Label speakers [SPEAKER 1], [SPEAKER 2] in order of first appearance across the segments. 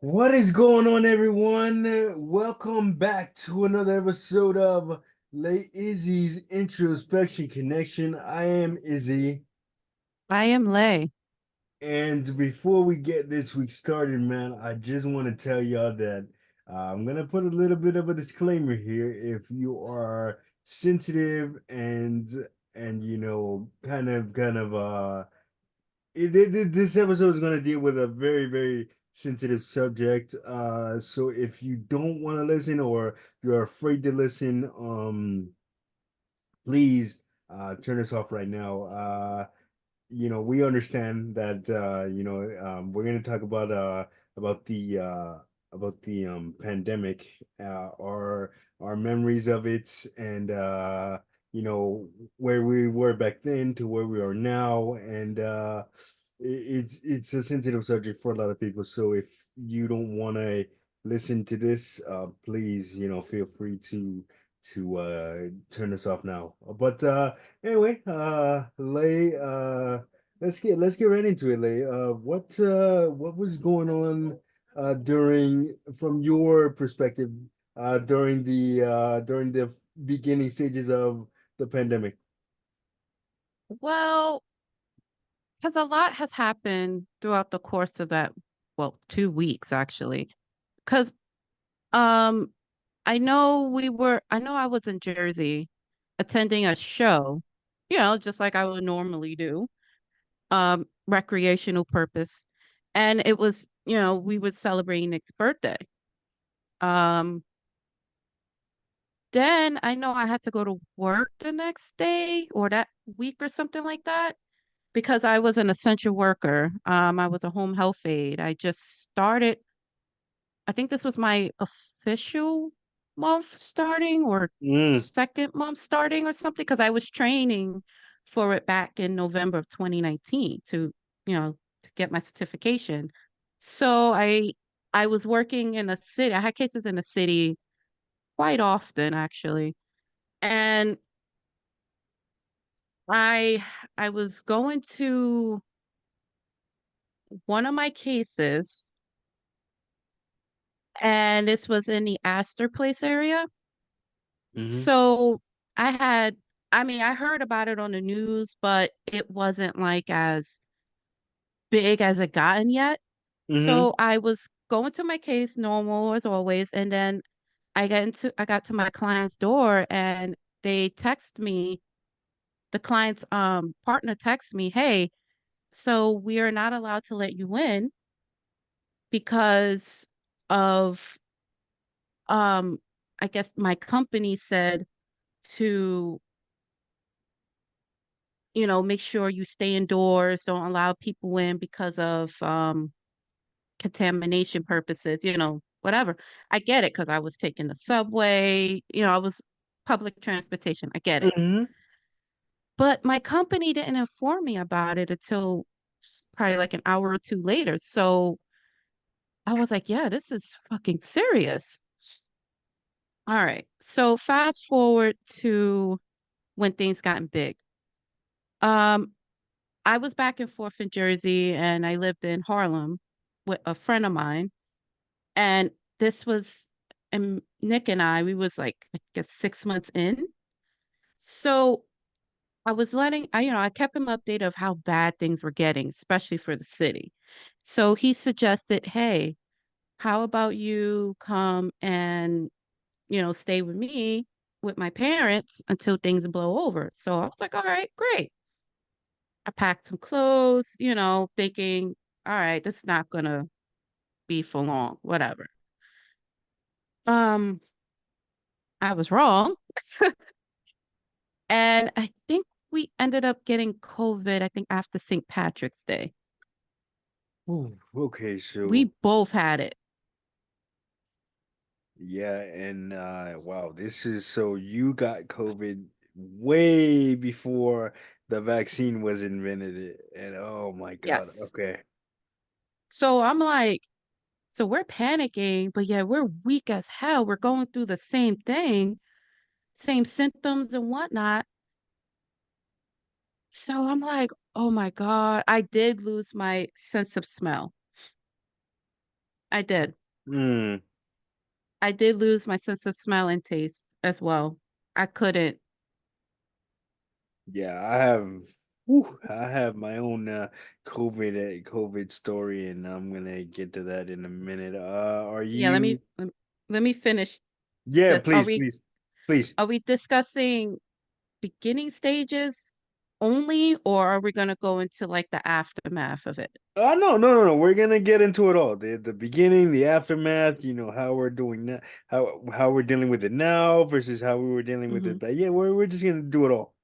[SPEAKER 1] What is going on, everyone? Welcome back to another episode of LayIzzy's Introspection Connection. I am Izzy,
[SPEAKER 2] I am Lay.
[SPEAKER 1] and before we get this week started, man, I just want to tell y'all that I'm gonna put a little bit of a disclaimer here. If you are sensitive and this episode is going to deal with a very, very sensitive subject. So if you don't want to listen or you're afraid to listen, please turn us off right now. We understand that we're going to talk about the pandemic, our memories of it, and you know where we were back then to where we are now, and it's a sensitive subject for a lot of people. So if you don't want to listen to this, please, feel free to turn us off now. But anyway, Lay, let's get right into it, Lay. What was going on during from your perspective during the beginning stages of the pandemic?
[SPEAKER 2] Well, because a lot has happened throughout the course of that, well, 2 weeks actually. Because um, I know I was in Jersey attending a show, just like I would normally do, recreational purpose. And it was, we were celebrating Nick's birthday. Um, then I know I had to go to work the next day or that week or something like that. Because I was an essential worker. I was a home health aide. I just started, I think this was my official month starting or
[SPEAKER 1] Mm,
[SPEAKER 2] second month starting or something, because I was training for it back in November of 2019 to get my certification. So I was working in a city. I had cases in the city quite often actually. And I I was going to one of my cases. And this was in the Astor Place area.
[SPEAKER 1] mm-hmm,
[SPEAKER 2] So I had, I mean, I heard about it on the news, but it wasn't like as big as it gotten yet.
[SPEAKER 1] mm-hmm,
[SPEAKER 2] So I was going to my case normal as always, and then I got to my client's door and they text me, the client's partner texts me, "Hey, so we are not allowed to let you in because of I guess my company said to, make sure you stay indoors, don't allow people in because of contamination purposes, whatever." I get it because I was taking the subway, I was public transportation. I get it.
[SPEAKER 1] mm-hmm.
[SPEAKER 2] But my company didn't inform me about it until probably like an hour or two later. So I was like, yeah, this is fucking serious. All right. So fast forward to when things gotten big. Um, I was back and forth in Jersey and I lived in Harlem with a friend of mine. And this was, and Nick and we was like, I guess 6 months in. So I kept him updated of how bad things were getting, especially for the city. So he suggested, hey, how about you come and, stay with me with my parents until things blow over. So I was like, all right, great. I packed some clothes, thinking, all right, this is not gonna be for long, whatever. Um, I was wrong. And I think we ended up getting COVID, I think after St. Patrick's Day.
[SPEAKER 1] Ooh, okay,
[SPEAKER 2] We
[SPEAKER 1] so
[SPEAKER 2] both had it.
[SPEAKER 1] yeah, and wow, this is so you got COVID way before the vaccine was invented, and oh my God,
[SPEAKER 2] Yes.
[SPEAKER 1] okay.
[SPEAKER 2] So I'm like, so we're panicking, but yeah, we're weak as hell. We're going through the same thing, same symptoms and whatnot. So I'm like, oh my God, I did lose my sense of smell. I did.
[SPEAKER 1] Mm,
[SPEAKER 2] I did lose my sense of smell and taste as well. I couldn't.
[SPEAKER 1] yeah, I have. Whew, I have my own COVID story, and I'm gonna get to that in a minute. Are
[SPEAKER 2] Yeah,
[SPEAKER 1] you?
[SPEAKER 2] let me finish
[SPEAKER 1] Yeah,
[SPEAKER 2] this.
[SPEAKER 1] please, please, please.
[SPEAKER 2] Are we discussing beginning stages only, or are we going to go into like the aftermath of it?
[SPEAKER 1] No, no, no, no. We're gonna get into it all. The beginning, the aftermath. You know how we're doing now, how we're dealing with it now versus how we were dealing with
[SPEAKER 2] Hmm.
[SPEAKER 1] it. But yeah, we're just gonna do it all.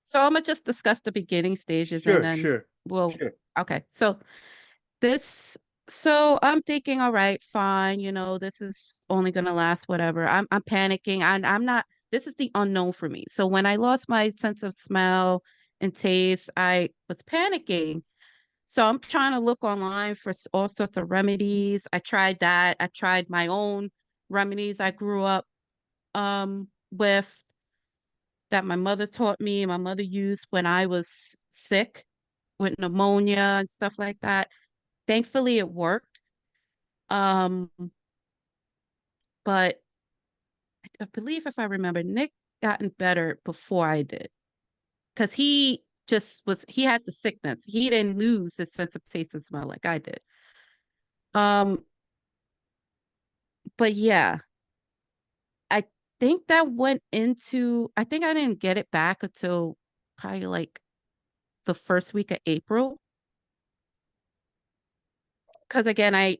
[SPEAKER 2] So I'm gonna just discuss the beginning stages and
[SPEAKER 1] Sure,
[SPEAKER 2] then
[SPEAKER 1] sure,
[SPEAKER 2] we'll,
[SPEAKER 1] sure.
[SPEAKER 2] okay. This, so I'm thinking, all right, fine, this is only gonna last whatever. I'm panicking. I'm not, this is the unknown for me. So when I lost my sense of smell and taste, I was panicking. So I'm trying to look online for all sorts of remedies. I tried that. I tried my own remedies I grew up with that my mother taught me, my mother used when I was sick with pneumonia and stuff like that. Thankfully it worked. Um, but I believe if I remember, Nick gotten better before I did. Because he had the sickness. He didn't lose his sense of taste and smell like I did. Um, but yeah, I think that went into, I think I didn't get it back until probably like the first week of April. Because again, I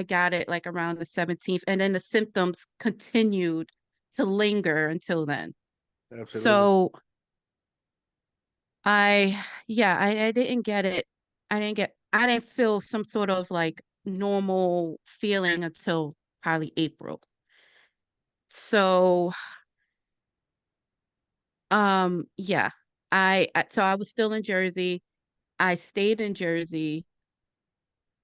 [SPEAKER 2] got it like around the 17th, and then the symptoms continued to linger until then.
[SPEAKER 1] Absolutely.
[SPEAKER 2] So yeah, I didn't get it. I didn't feel some sort of like normal feeling until probably April. So, yeah, so I was still in Jersey. I stayed in Jersey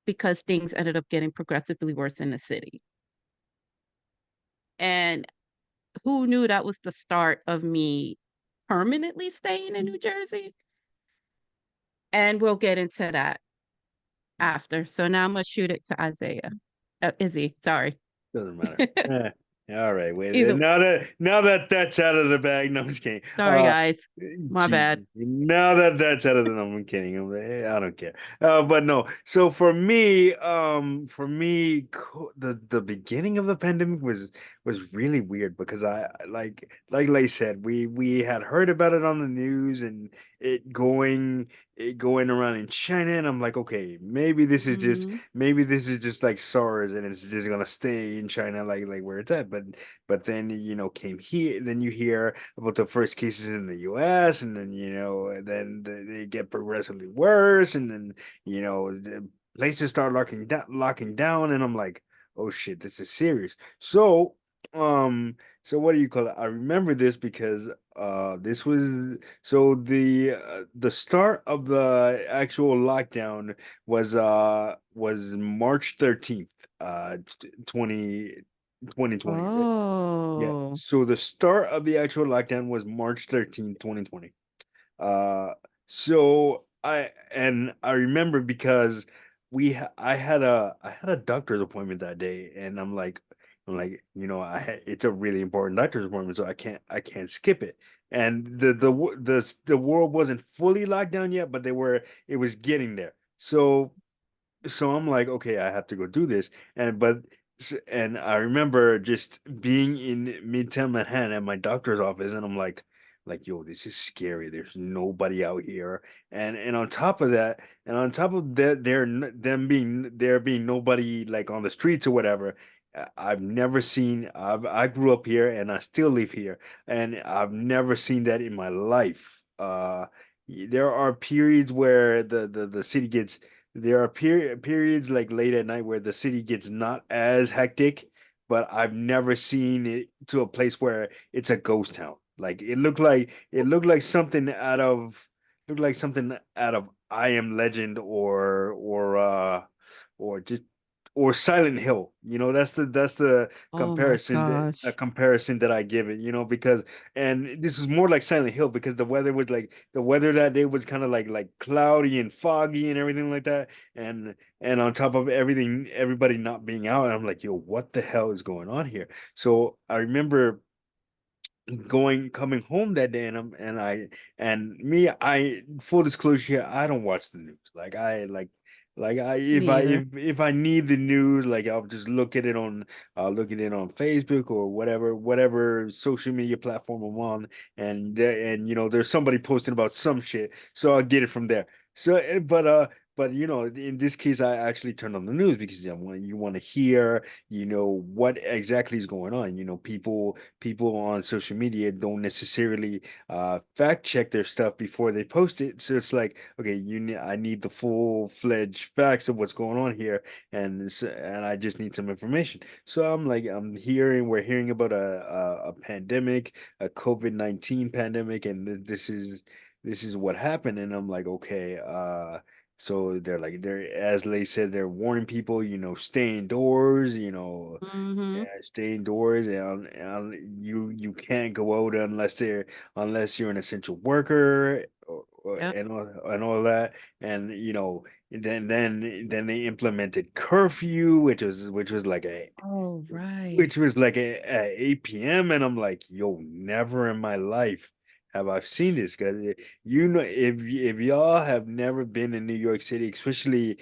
[SPEAKER 2] because things ended up getting progressively worse in the city. And who knew that was the start of me permanently staying in New Jersey? And we'll get into that after. So now I'm gonna shoot it to Isaiah. Izzy, sorry.
[SPEAKER 1] Doesn't matter. All right. Wait.
[SPEAKER 2] Either,
[SPEAKER 1] Now that that's out of the bag. No, I'm just kidding.
[SPEAKER 2] sorry guys. My bad.
[SPEAKER 1] Gee, now that that's out of the, no, I'm kidding. I don't care. But no. So the beginning of the pandemic was really weird because I like I said, we had heard about it on the news and it going it going around in China, and I'm like, okay,
[SPEAKER 2] Hmm.
[SPEAKER 1] maybe this is just like SARS and it's just gonna stay in China like where it's at. But then came here. Then you hear about the first cases in the U.S. and then they get progressively worse, and then the places start locking down, and I'm like, oh shit, this is serious. So what do you call it? I remember this because this was so the start of the actual lockdown was March 13th, 20 2020, right? Yeah.
[SPEAKER 2] Oh.
[SPEAKER 1] So the start of the actual lockdown was March 13th, 2020. Uh, so I remember because I had a doctor's appointment that day, and I'm like, it's a really important doctor's appointment, so I can't skip it. And the world wasn't fully locked down yet, but it was getting there. So I'm like, okay, I have to go do this. And I remember just being in Midtown Manhattan at my doctor's office, and I'm like, yo, this is scary. There's nobody out here, and on top of that, there being nobody like on the streets or whatever. I've never seen. I grew up here, and I still live here, and I've never seen that in my life. There are periods where the city gets there are periods like late at night where the city gets not as hectic, but I've never seen it to a place where it's a ghost town. Like it looked like something out of I Am Legend or just or Silent Hill. That's the
[SPEAKER 2] Oh my
[SPEAKER 1] a
[SPEAKER 2] gosh.
[SPEAKER 1] comparison that I give it, because and this is more like Silent Hill because the weather that day was kind of like cloudy and foggy and everything like that. And on top of everything, everybody not being out, and I'm like, yo, what the hell is going on here? So I remember coming home that day, and and me, I full disclosure here, I don't watch the news. Like I if
[SPEAKER 2] Me
[SPEAKER 1] I
[SPEAKER 2] either.
[SPEAKER 1] if I need the news, like I'll look at it on Facebook or whatever social media platform I'm on, and there's somebody posting about some shit, so I'll get it from there. So but in this case I actually turned on the news because you want to hear what exactly is going on. People on social media don't necessarily fact check their stuff before they post it. So it's like, okay, I need the full-fledged facts of what's going on here, and I just need some information. So we're hearing about a pandemic, a COVID-19 pandemic, and this is what happened. And I'm like, okay, so as Lay said, they're warning people, stay indoors,
[SPEAKER 2] Mm-hmm.
[SPEAKER 1] stay indoors, and you can't go out unless you're an essential worker,
[SPEAKER 2] Yep.
[SPEAKER 1] and all that. And then they implemented curfew, which was like a
[SPEAKER 2] Oh, right.
[SPEAKER 1] which was like at 8 p.m. And I'm like, yo, never in my life have I seen this. Because if y'all have never been in New York City, especially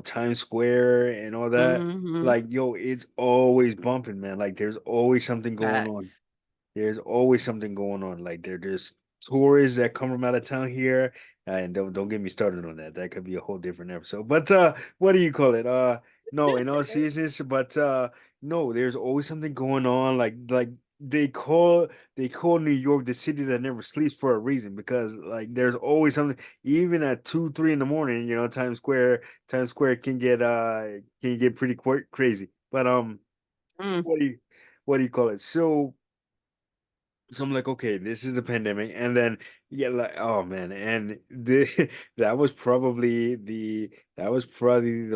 [SPEAKER 1] Times Square and all that,
[SPEAKER 2] Mm-hmm.
[SPEAKER 1] like, yo, it's always bumping, man. Like there's always something going on.
[SPEAKER 2] Facts.
[SPEAKER 1] There's always something going on. Like there's tourists that come from out of town here, and don't get me started on that. That could be a whole different episode. But what do you call it? No, in all seriousness, but no, there's always something going on. Like they call New York the city that never sleeps for a reason because like there's always something. Even at 2, 3 in the morning, Times Square can get pretty crazy. But
[SPEAKER 2] Mm.
[SPEAKER 1] what do you what do you call it? So I'm like, okay, this is the pandemic, and then yeah, like, oh man, and that was probably the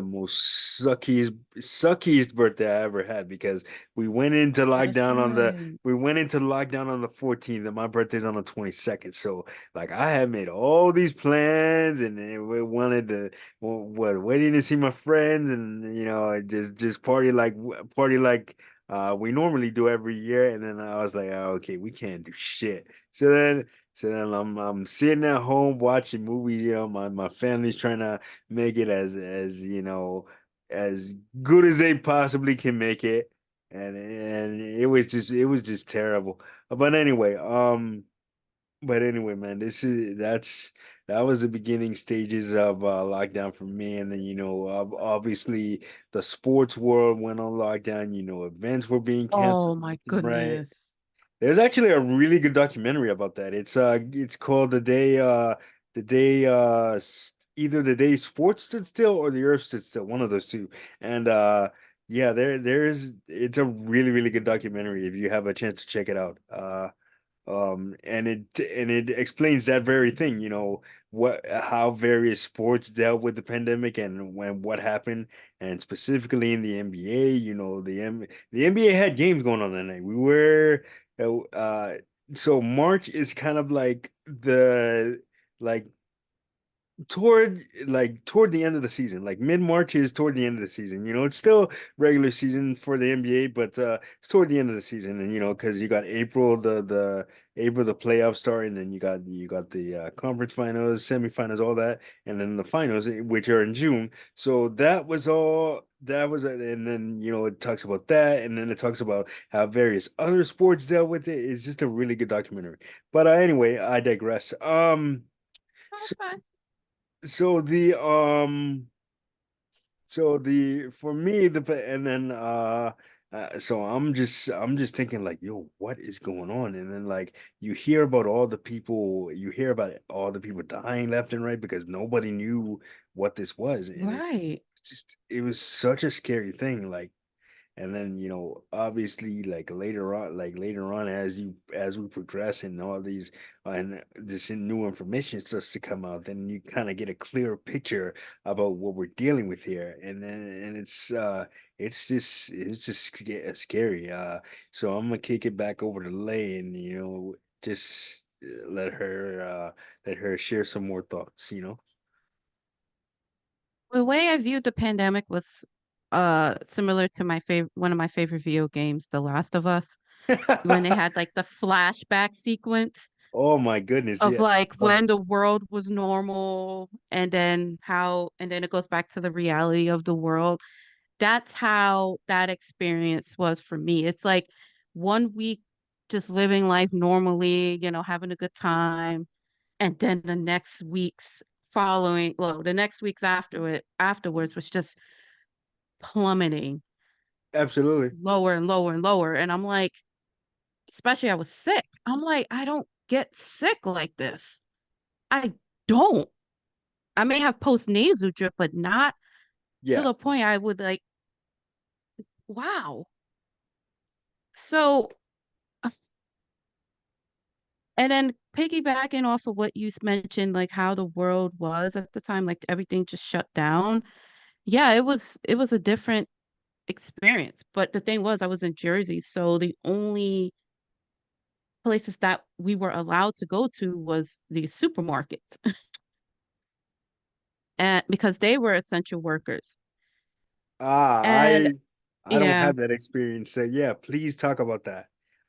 [SPEAKER 1] most suckiest birthday I ever had because we went into
[SPEAKER 2] Oh, that's
[SPEAKER 1] lockdown on the
[SPEAKER 2] right.
[SPEAKER 1] we went into lockdown on the 14th, and my birthday's on the 22nd. So like, I had made all these plans, and we wanted to waiting to see my friends, and just party like we normally do every year. And then I was like, oh, okay, we can't do shit. So then I'm sitting at home watching movies. My family's trying to make it as good as they possibly can make it, and it was just terrible. But anyway, man, that was the beginning stages of lockdown for me. And then obviously the sports world went on lockdown. Events were being
[SPEAKER 2] Oh
[SPEAKER 1] canceled
[SPEAKER 2] my
[SPEAKER 1] left and right.
[SPEAKER 2] goodness.
[SPEAKER 1] There's actually a really good documentary about that. It's called either the day sports stood still or the earth stood still, one of those two. And yeah, it's a really, really good documentary if you have a chance to check it out. And it explains that very thing, how various sports dealt with the pandemic and what happened, and specifically in the NBA. The NBA had games going on that night. We were so March is kind of like toward the end of the season. Like mid-March is toward the end of the season. It's still regular season for the NBA, but it's toward the end of the season. And because you got April the playoffs start, and then you got the conference finals, semifinals, all that, and then the finals, which are in June. So that was it. And then it talks about that, and then it talks about how various other sports dealt with it. It's just a really good documentary. But anyway, I digress.
[SPEAKER 2] That's
[SPEAKER 1] So
[SPEAKER 2] fine.
[SPEAKER 1] so the for me and then so I'm just thinking like, yo, what is going on? And then like you hear about all the people dying left and right because nobody knew what this was. And
[SPEAKER 2] Right.
[SPEAKER 1] it was such a scary thing. And then, obviously, like later on, as we progress and all these and this new information starts to come out, then you kind of get a clearer picture about what we're dealing with here. And scary. So I'm gonna kick it back over to Lay, and just let her share some more thoughts.
[SPEAKER 2] The way I viewed the pandemic was similar to my favorite one of my favorite video games, The Last of Us, when they had like the flashback sequence
[SPEAKER 1] Oh my goodness,
[SPEAKER 2] of
[SPEAKER 1] yeah.
[SPEAKER 2] like
[SPEAKER 1] Um,
[SPEAKER 2] when the world was normal and then it goes back to the reality of the world. That's how that experience was for me. It's like 1 week just living life normally, having a good time, and then the next weeks afterwards was just plummeting
[SPEAKER 1] Absolutely.
[SPEAKER 2] lower and lower and lower. And I'm like, especially I was sick. I'm like, I don't get sick like this. I don't. I may have post nasal drip, but not to
[SPEAKER 1] Yeah.
[SPEAKER 2] the point I would like, wow. So, uh, and then piggybacking off of what you mentioned, like how the world was at the time, like everything just shut down. Yeah, it was a different experience. But the thing was, I was in Jersey, so the only places that we were allowed to go to was the supermarkets, and because they were essential workers.
[SPEAKER 1] Ah,
[SPEAKER 2] And
[SPEAKER 1] I don't
[SPEAKER 2] yeah,
[SPEAKER 1] have that experience. So yeah, please talk about that.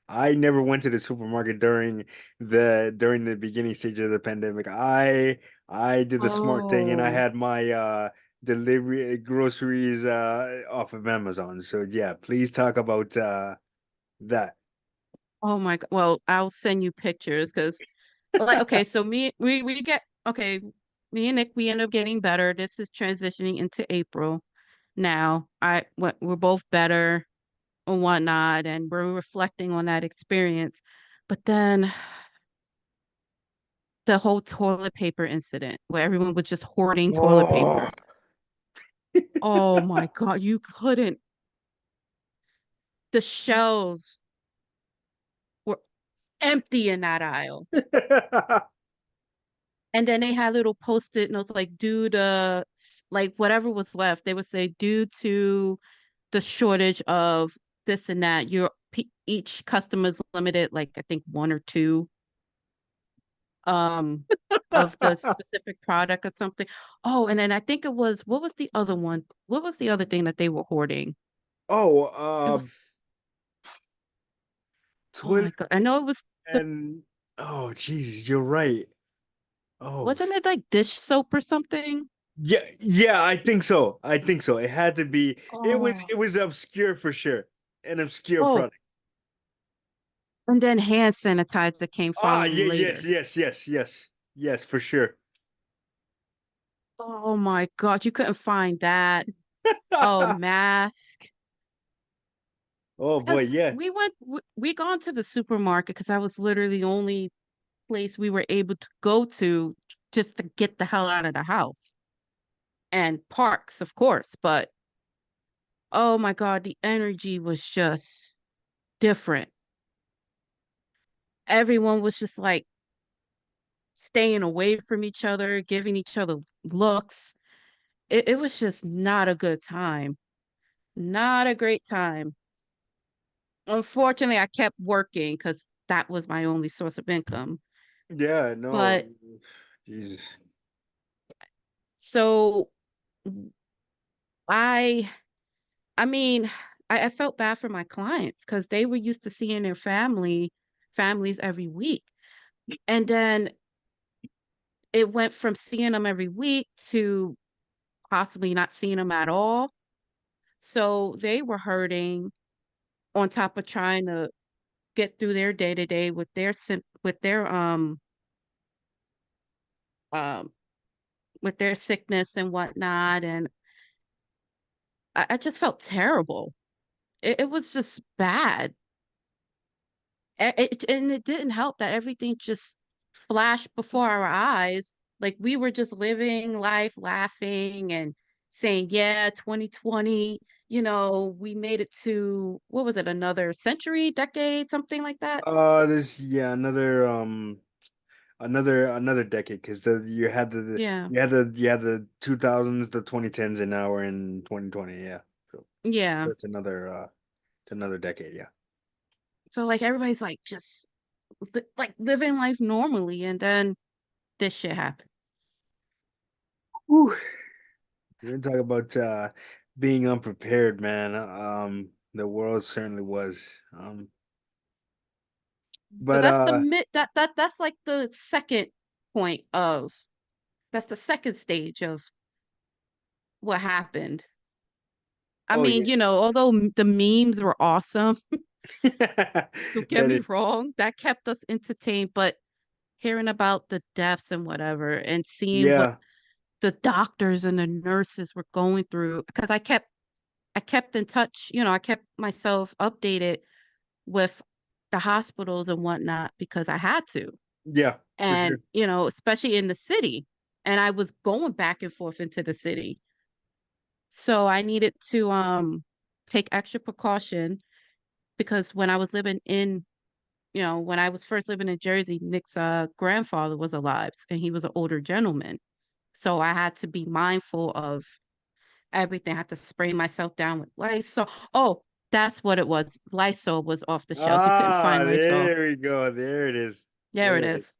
[SPEAKER 1] I never went to the supermarket during the beginning stage of the pandemic. I did the smart thing and I
[SPEAKER 2] oh,
[SPEAKER 1] had my delivery groceries off of Amazon. So yeah, please talk about that.
[SPEAKER 2] oh my God. Well, I'll send you pictures because, like, okay, so me and Nick, we end up getting better. This is transitioning into April now. We're both better and whatnot, and we're reflecting on that experience. But then the whole toilet paper incident where everyone was just hoarding toilet
[SPEAKER 1] Oh.
[SPEAKER 2] paper. Oh my God, you couldn't. The shelves were empty in that aisle. And then they had little post-it notes like due to like whatever was left, they would say due to the shortage of this and that, each customer's limited like I think one or two um of the specific product or something. Oh, and then I think it was what was the other one? What was the other thing that they were hoarding?
[SPEAKER 1] Oh,
[SPEAKER 2] It was oh
[SPEAKER 1] toilet
[SPEAKER 2] my God. I know it was the
[SPEAKER 1] and oh Jesus, you're right. Oh
[SPEAKER 2] wasn't it like dish soap or something?
[SPEAKER 1] yeah, yeah, I think so. I think so. It had to be. It was
[SPEAKER 2] Oh,
[SPEAKER 1] it was obscure for sure. An obscure
[SPEAKER 2] oh,
[SPEAKER 1] product.
[SPEAKER 2] and then hand sanitizer came
[SPEAKER 1] Ah,
[SPEAKER 2] following
[SPEAKER 1] yeah, yes,
[SPEAKER 2] later.
[SPEAKER 1] yes, yes, yes, yes, for sure.
[SPEAKER 2] Oh my God, you couldn't find that. Oh, mask.
[SPEAKER 1] Oh boy,
[SPEAKER 2] Because
[SPEAKER 1] yeah.
[SPEAKER 2] we gone to the supermarket because that was literally the only place we were able to go to just to get the hell out of the house. And parks, of course. But oh my God, the energy was just different. Everyone was just like staying away from each other, giving each other looks. It was just not a good time. Not a great time. Unfortunately, I kept working because that was my only source of income.
[SPEAKER 1] Yeah, no.
[SPEAKER 2] But
[SPEAKER 1] Jesus.
[SPEAKER 2] so I, I mean, I felt bad for my clients because they were used to seeing their families every week. And then it went from seeing them every week to possibly not seeing them at all. So they were hurting on top of trying to get through their day to day with um with their sickness and whatnot. And I just felt terrible. It was just bad. And it didn't help that everything just flashed before our eyes. Like we were just living life, laughing and saying, yeah, 2020, we made it to, what was it, another century, decade, something like that.
[SPEAKER 1] This yeah, another decade because
[SPEAKER 2] Yeah.
[SPEAKER 1] you had the 2000s, the 2010s, and now we're in 2020. Yeah, so
[SPEAKER 2] Yeah.
[SPEAKER 1] it's another decade. Yeah.
[SPEAKER 2] So like everybody's like just like living life normally, and then this shit happened.
[SPEAKER 1] Whew. We're gonna talk about being unprepared, man. The world certainly was.
[SPEAKER 2] But
[SPEAKER 1] But
[SPEAKER 2] that's the mid that's like the second point of that's the second stage of what happened. I
[SPEAKER 1] oh
[SPEAKER 2] mean,
[SPEAKER 1] yeah,
[SPEAKER 2] although the memes were awesome, don't get
[SPEAKER 1] that
[SPEAKER 2] me
[SPEAKER 1] is
[SPEAKER 2] wrong, that kept us entertained, but hearing about the deaths and whatever and seeing what
[SPEAKER 1] yeah,
[SPEAKER 2] the doctors and the nurses were going through, because I kept in touch, I kept myself updated with the hospitals and whatnot because I had to.
[SPEAKER 1] yeah, for
[SPEAKER 2] And,
[SPEAKER 1] sure.
[SPEAKER 2] especially in the city. And I was going back and forth into the city. So I needed to take extra precaution because when I was first living in Jersey, Nick's grandfather was alive and he was an older gentleman. So I had to be mindful of everything. I had to spray myself down with Lysol. Oh, that's what it was. Lysol was off the shelf. You couldn't
[SPEAKER 1] Ah,
[SPEAKER 2] find Lysol.
[SPEAKER 1] there we go. There it is.
[SPEAKER 2] There
[SPEAKER 1] There
[SPEAKER 2] it
[SPEAKER 1] it
[SPEAKER 2] is.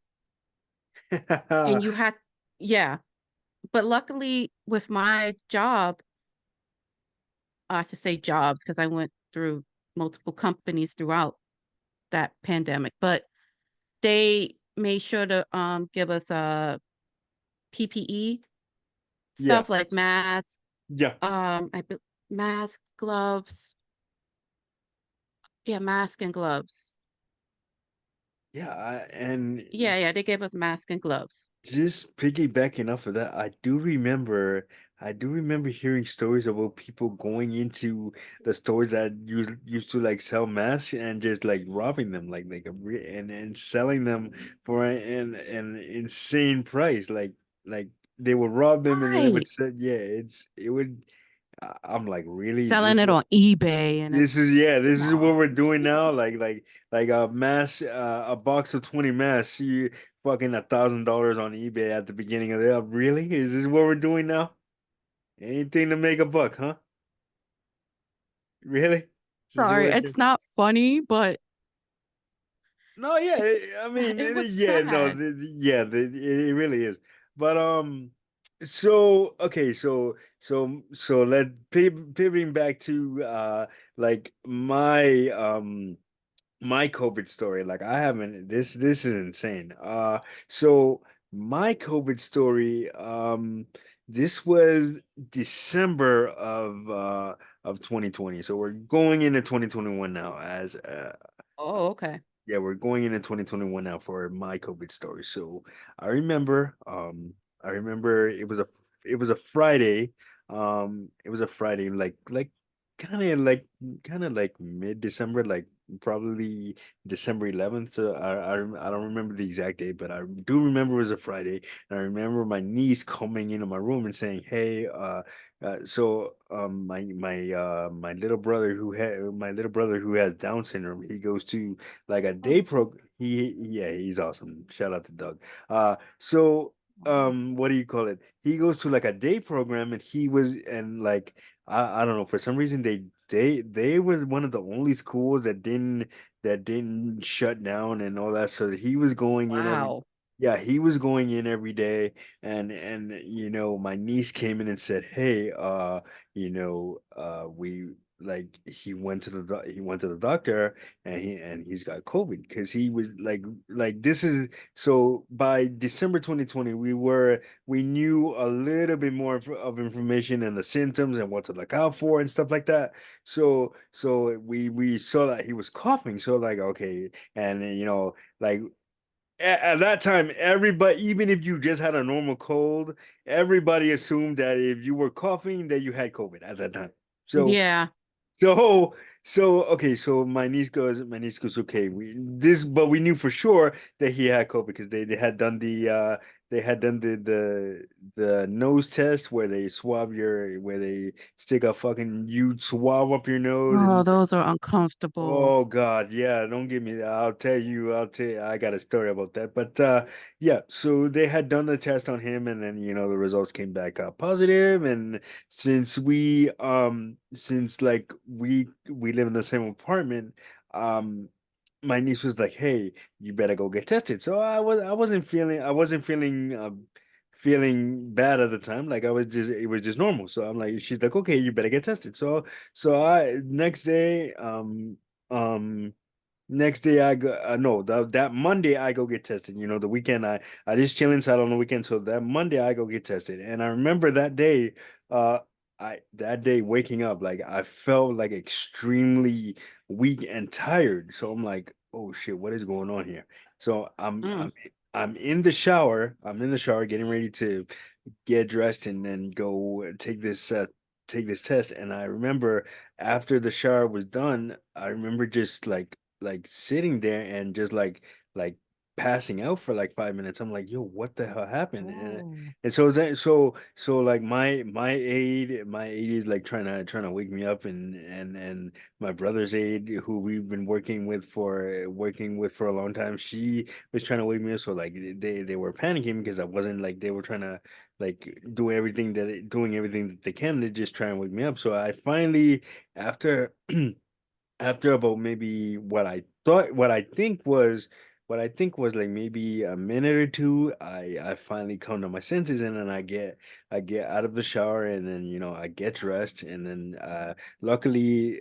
[SPEAKER 1] is.
[SPEAKER 2] And you had, yeah. But luckily, with my job, I should say jobs, because I went through multiple companies throughout that pandemic, but they made sure to give us PPE
[SPEAKER 1] Yeah,
[SPEAKER 2] stuff like masks,
[SPEAKER 1] yeah,
[SPEAKER 2] mask, gloves. Yeah, mask and gloves.
[SPEAKER 1] yeah. And
[SPEAKER 2] Yeah, yeah, they gave us mask and gloves.
[SPEAKER 1] just piggybacking off of that, I do remember hearing stories about people going into the stores that used to like sell masks and just like robbing them, and selling them for an insane price. Like they would rob them and then it would
[SPEAKER 2] Right.
[SPEAKER 1] say, yeah, it would. I'm like, really? Is this
[SPEAKER 2] Selling it
[SPEAKER 1] what?
[SPEAKER 2] on eBay, and
[SPEAKER 1] This is
[SPEAKER 2] it's,
[SPEAKER 1] yeah, this
[SPEAKER 2] come
[SPEAKER 1] is what
[SPEAKER 2] on.
[SPEAKER 1] we're doing now. Like a mass, a box of 20 masks. You fucking $1,000 on eBay at the beginning of the really? Is this what we're doing now? Anything to make a buck, huh? Really? This is
[SPEAKER 2] Sorry,
[SPEAKER 1] what
[SPEAKER 2] it's not funny, but
[SPEAKER 1] no, yeah, I mean,
[SPEAKER 2] it was
[SPEAKER 1] yeah, no,
[SPEAKER 2] sad.
[SPEAKER 1] it really is. But so okay, so pivoting back to like my COVID story. Like I haven't this is insane. So my COVID story, this was December of 2020. So we're going into 2021 now as
[SPEAKER 2] Oh, okay.
[SPEAKER 1] yeah, we're going into 2021 now for my COVID story. So I remember it was a Friday. It was a Friday, like kind of like mid-December, like probably December 11th. So I don't remember the exact date, but I do remember it was a Friday. And I remember my niece coming into my room and saying, "Hey, my little brother who has Down syndrome, he goes to like a day
[SPEAKER 2] Oh,
[SPEAKER 1] pro yeah, he's awesome. Shout out to Doug. So
[SPEAKER 2] wow.
[SPEAKER 1] what do you call it? He goes to like a day program and he was and like I don't know, for some reason they was one of the only schools that didn't shut down and all that. So he was going in every
[SPEAKER 2] Wow.
[SPEAKER 1] yeah, he was going in every day and you know, my niece came in and said, "Hey, we like he went to the doctor and he's got COVID because he was like this is so by December 2020 we knew a little bit more of information and the symptoms and what to look out for and stuff like that. So we saw that he was coughing. So like okay, and you know like at that time, everybody, even if you just had a normal cold, everybody assumed that if you were coughing, that you had COVID at that time. So
[SPEAKER 2] Yeah.
[SPEAKER 1] so So okay, so my niece goes, okay, but we knew for sure that he had COVID because they had done they had done the nose test where they swab your where they stick a fucking huge swab up your nose
[SPEAKER 2] Oh,
[SPEAKER 1] and
[SPEAKER 2] those are uncomfortable.
[SPEAKER 1] oh God, yeah, don't give me that. I'll tell you, I got a story about that. But yeah, so they had done the test on him and then the results came back positive and since like we live in the same apartment, um my niece was like, "Hey, you better go get tested." So I wasn't feeling feeling bad at the time. Like I was just it was just normal. So I'm like she's like, "Okay, you better get tested." So I um next day I go no that Monday I go get tested. The weekend I just chill inside on the weekend. So that Monday I go get tested. And I remember that day I that day waking up like I felt like extremely weak and tired. So I'm like, "Oh shit, what is going on here?" So
[SPEAKER 2] Mm.
[SPEAKER 1] I'm in the shower. I'm in the shower getting ready to get dressed and then go take this test. And I remember after the shower was done, I remember just like sitting there and just like passing out for like 5 minutes. I'm like, yo, what the hell happened?
[SPEAKER 2] Oh.
[SPEAKER 1] And so then so like my aide is like trying to wake me up and my brother's aide who we've been working with for a long time, she was trying to wake me up. So like they were panicking because I wasn't like they were trying to like doing everything that they can to just try and wake me up. So I finally after after about maybe what I think was like maybe a minute or two, I finally come to my senses and then I get out of the shower and then I get dressed and then luckily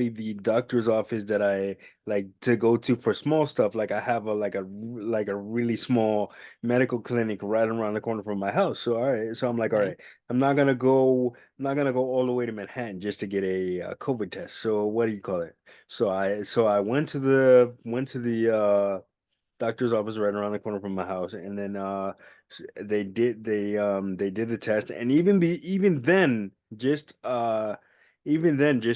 [SPEAKER 1] the doctor's office that I like to go to for small stuff, like I have a really small medical clinic right around the corner from my house. So all right, so I'm like, all
[SPEAKER 2] Okay.
[SPEAKER 1] right, I'm not gonna go all the way to Manhattan just to get a COVID test. So what do you call it? So I went to the doctor's office right around the corner from my house, and then they did the test, and even then just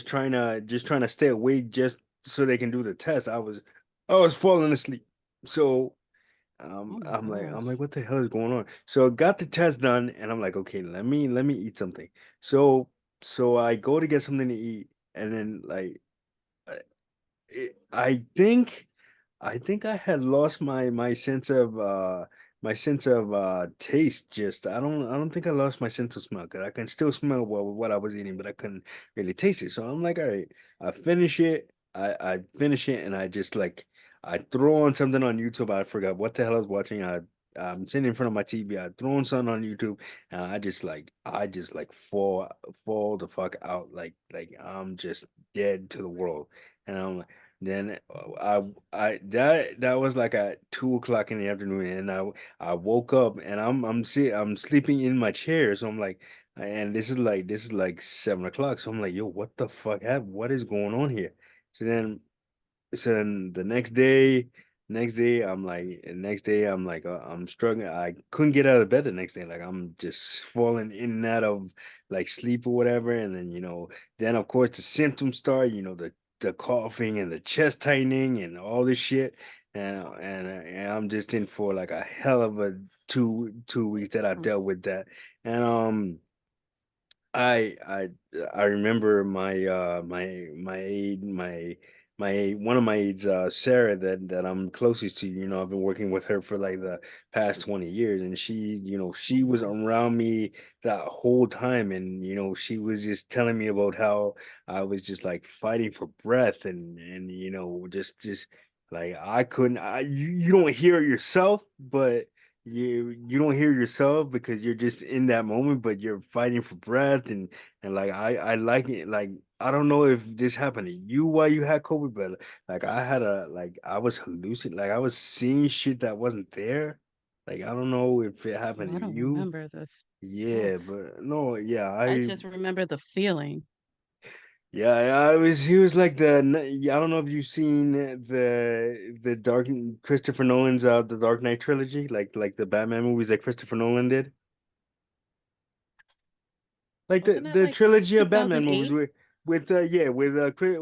[SPEAKER 1] trying to stay awake just so they can do the test. I was falling asleep. So
[SPEAKER 2] Oh my
[SPEAKER 1] I'm
[SPEAKER 2] gosh.
[SPEAKER 1] like, what the hell is going on? So got the test done, and I'm like, okay, let me eat something. So I go to get something to eat, and then like I think I had lost my sense of taste. Just I don't think I lost my sense of smell because I can still smell what I was eating, but I couldn't really taste it. So I'm like, all right, I finish it, and I just like I throw on something on YouTube. I forgot what the hell I was watching. I'm sitting in front of my TV. I throw on something on YouTube, and I just like fall the fuck out. Like I'm just dead to the world. And I'm then that was like at 2 o'clock in the afternoon, and I woke up and I'm sleeping in my chair, so I'm like, and this is like 7 o'clock, so I'm like, yo, what the fuck happened? What is going on here? So then the next day I'm like I'm struggling. I couldn't get out of bed the next day. Like I'm just falling in and out of like sleep or whatever. And then then of course the symptoms start. The coughing and the chest tightening and all this shit. And I'm just in for like a hell of a 2 weeks that I've
[SPEAKER 2] Mm.
[SPEAKER 1] dealt with that. And I I I remember my aide my one of my aides Sarah that I'm closest to. I've been working with her for like the past 20 years, and she was
[SPEAKER 2] Oh.
[SPEAKER 1] around me that whole time, and she was just telling me about how I was just like fighting for breath and just like I couldn't you don't hear it yourself, but you don't hear yourself because you're just in that moment, but you're fighting for breath and like I like it. Like I don't know if this happened to you while you had COVID, but like I was hallucinating, like I was seeing shit that wasn't there. Like I don't know if it
[SPEAKER 2] Oh,
[SPEAKER 1] happened to
[SPEAKER 2] I don't
[SPEAKER 1] you.
[SPEAKER 2] remember this. Oh,
[SPEAKER 1] Yeah, but no, yeah,
[SPEAKER 2] I just remember the feeling.
[SPEAKER 1] I was he was like I don't know if you've seen the Dark Christopher Nolan's the Dark Knight trilogy, like the Batman movies that Christopher Nolan did. Like
[SPEAKER 2] Wasn't it
[SPEAKER 1] the
[SPEAKER 2] like
[SPEAKER 1] trilogy of Batman movies
[SPEAKER 2] 2008?
[SPEAKER 1] where. with yeah,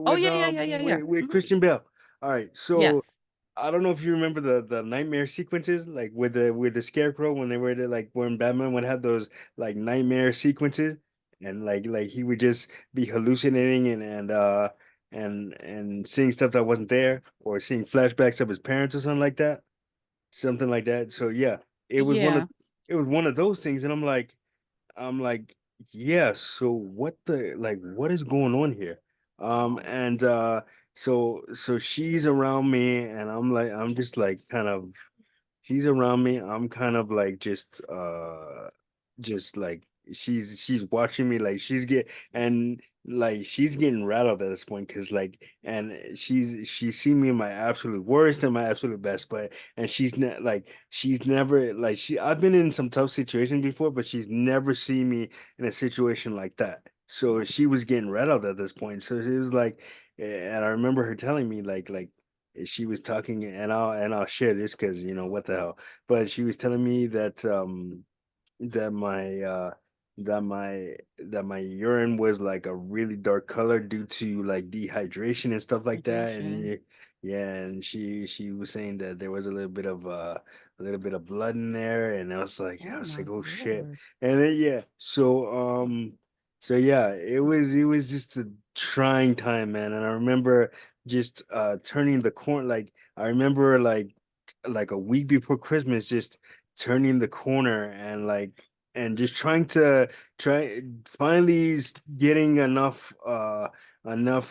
[SPEAKER 2] Oh, yeah, yeah, yeah, yeah, yeah.
[SPEAKER 1] with
[SPEAKER 2] Mhm.
[SPEAKER 1] Christian Bale. All right, so
[SPEAKER 2] Yes.
[SPEAKER 1] I don't know if you remember the nightmare sequences, like with the Scarecrow when they were like when Batman would have those like nightmare sequences, and like he would just be hallucinating and seeing stuff that wasn't there, or seeing flashbacks of his parents or something like that. So yeah, it was one of
[SPEAKER 2] Yeah.
[SPEAKER 1] it was one of those things, and I'm like, yeah, so what the like what is going on here? And so she's around me and I'm just like kind of she's around me. I'm kind of like just like she's watching me like she's getting rattled at this point because like and she's seen me in my absolute worst and my absolute best, but and she's never like she I've been in some tough situations before, but she's never seen me in a situation like that. So she was getting rattled at this point. So she was like, and I remember her telling me she was talking, and I'll share this because what the hell. But she was telling me that my that my urine was like a really dark color due to like dehydration and stuff like that. And
[SPEAKER 2] Hydration.
[SPEAKER 1] yeah, and she was saying that there was a little bit of blood in there, and I
[SPEAKER 2] Oh
[SPEAKER 1] was like,
[SPEAKER 2] my
[SPEAKER 1] oh shit.
[SPEAKER 2] Lord.
[SPEAKER 1] And then yeah, so yeah, it was just a trying time, man. And I remember just turning the corner. Like I remember like a week before Christmas, just turning the corner and and just try finally getting enough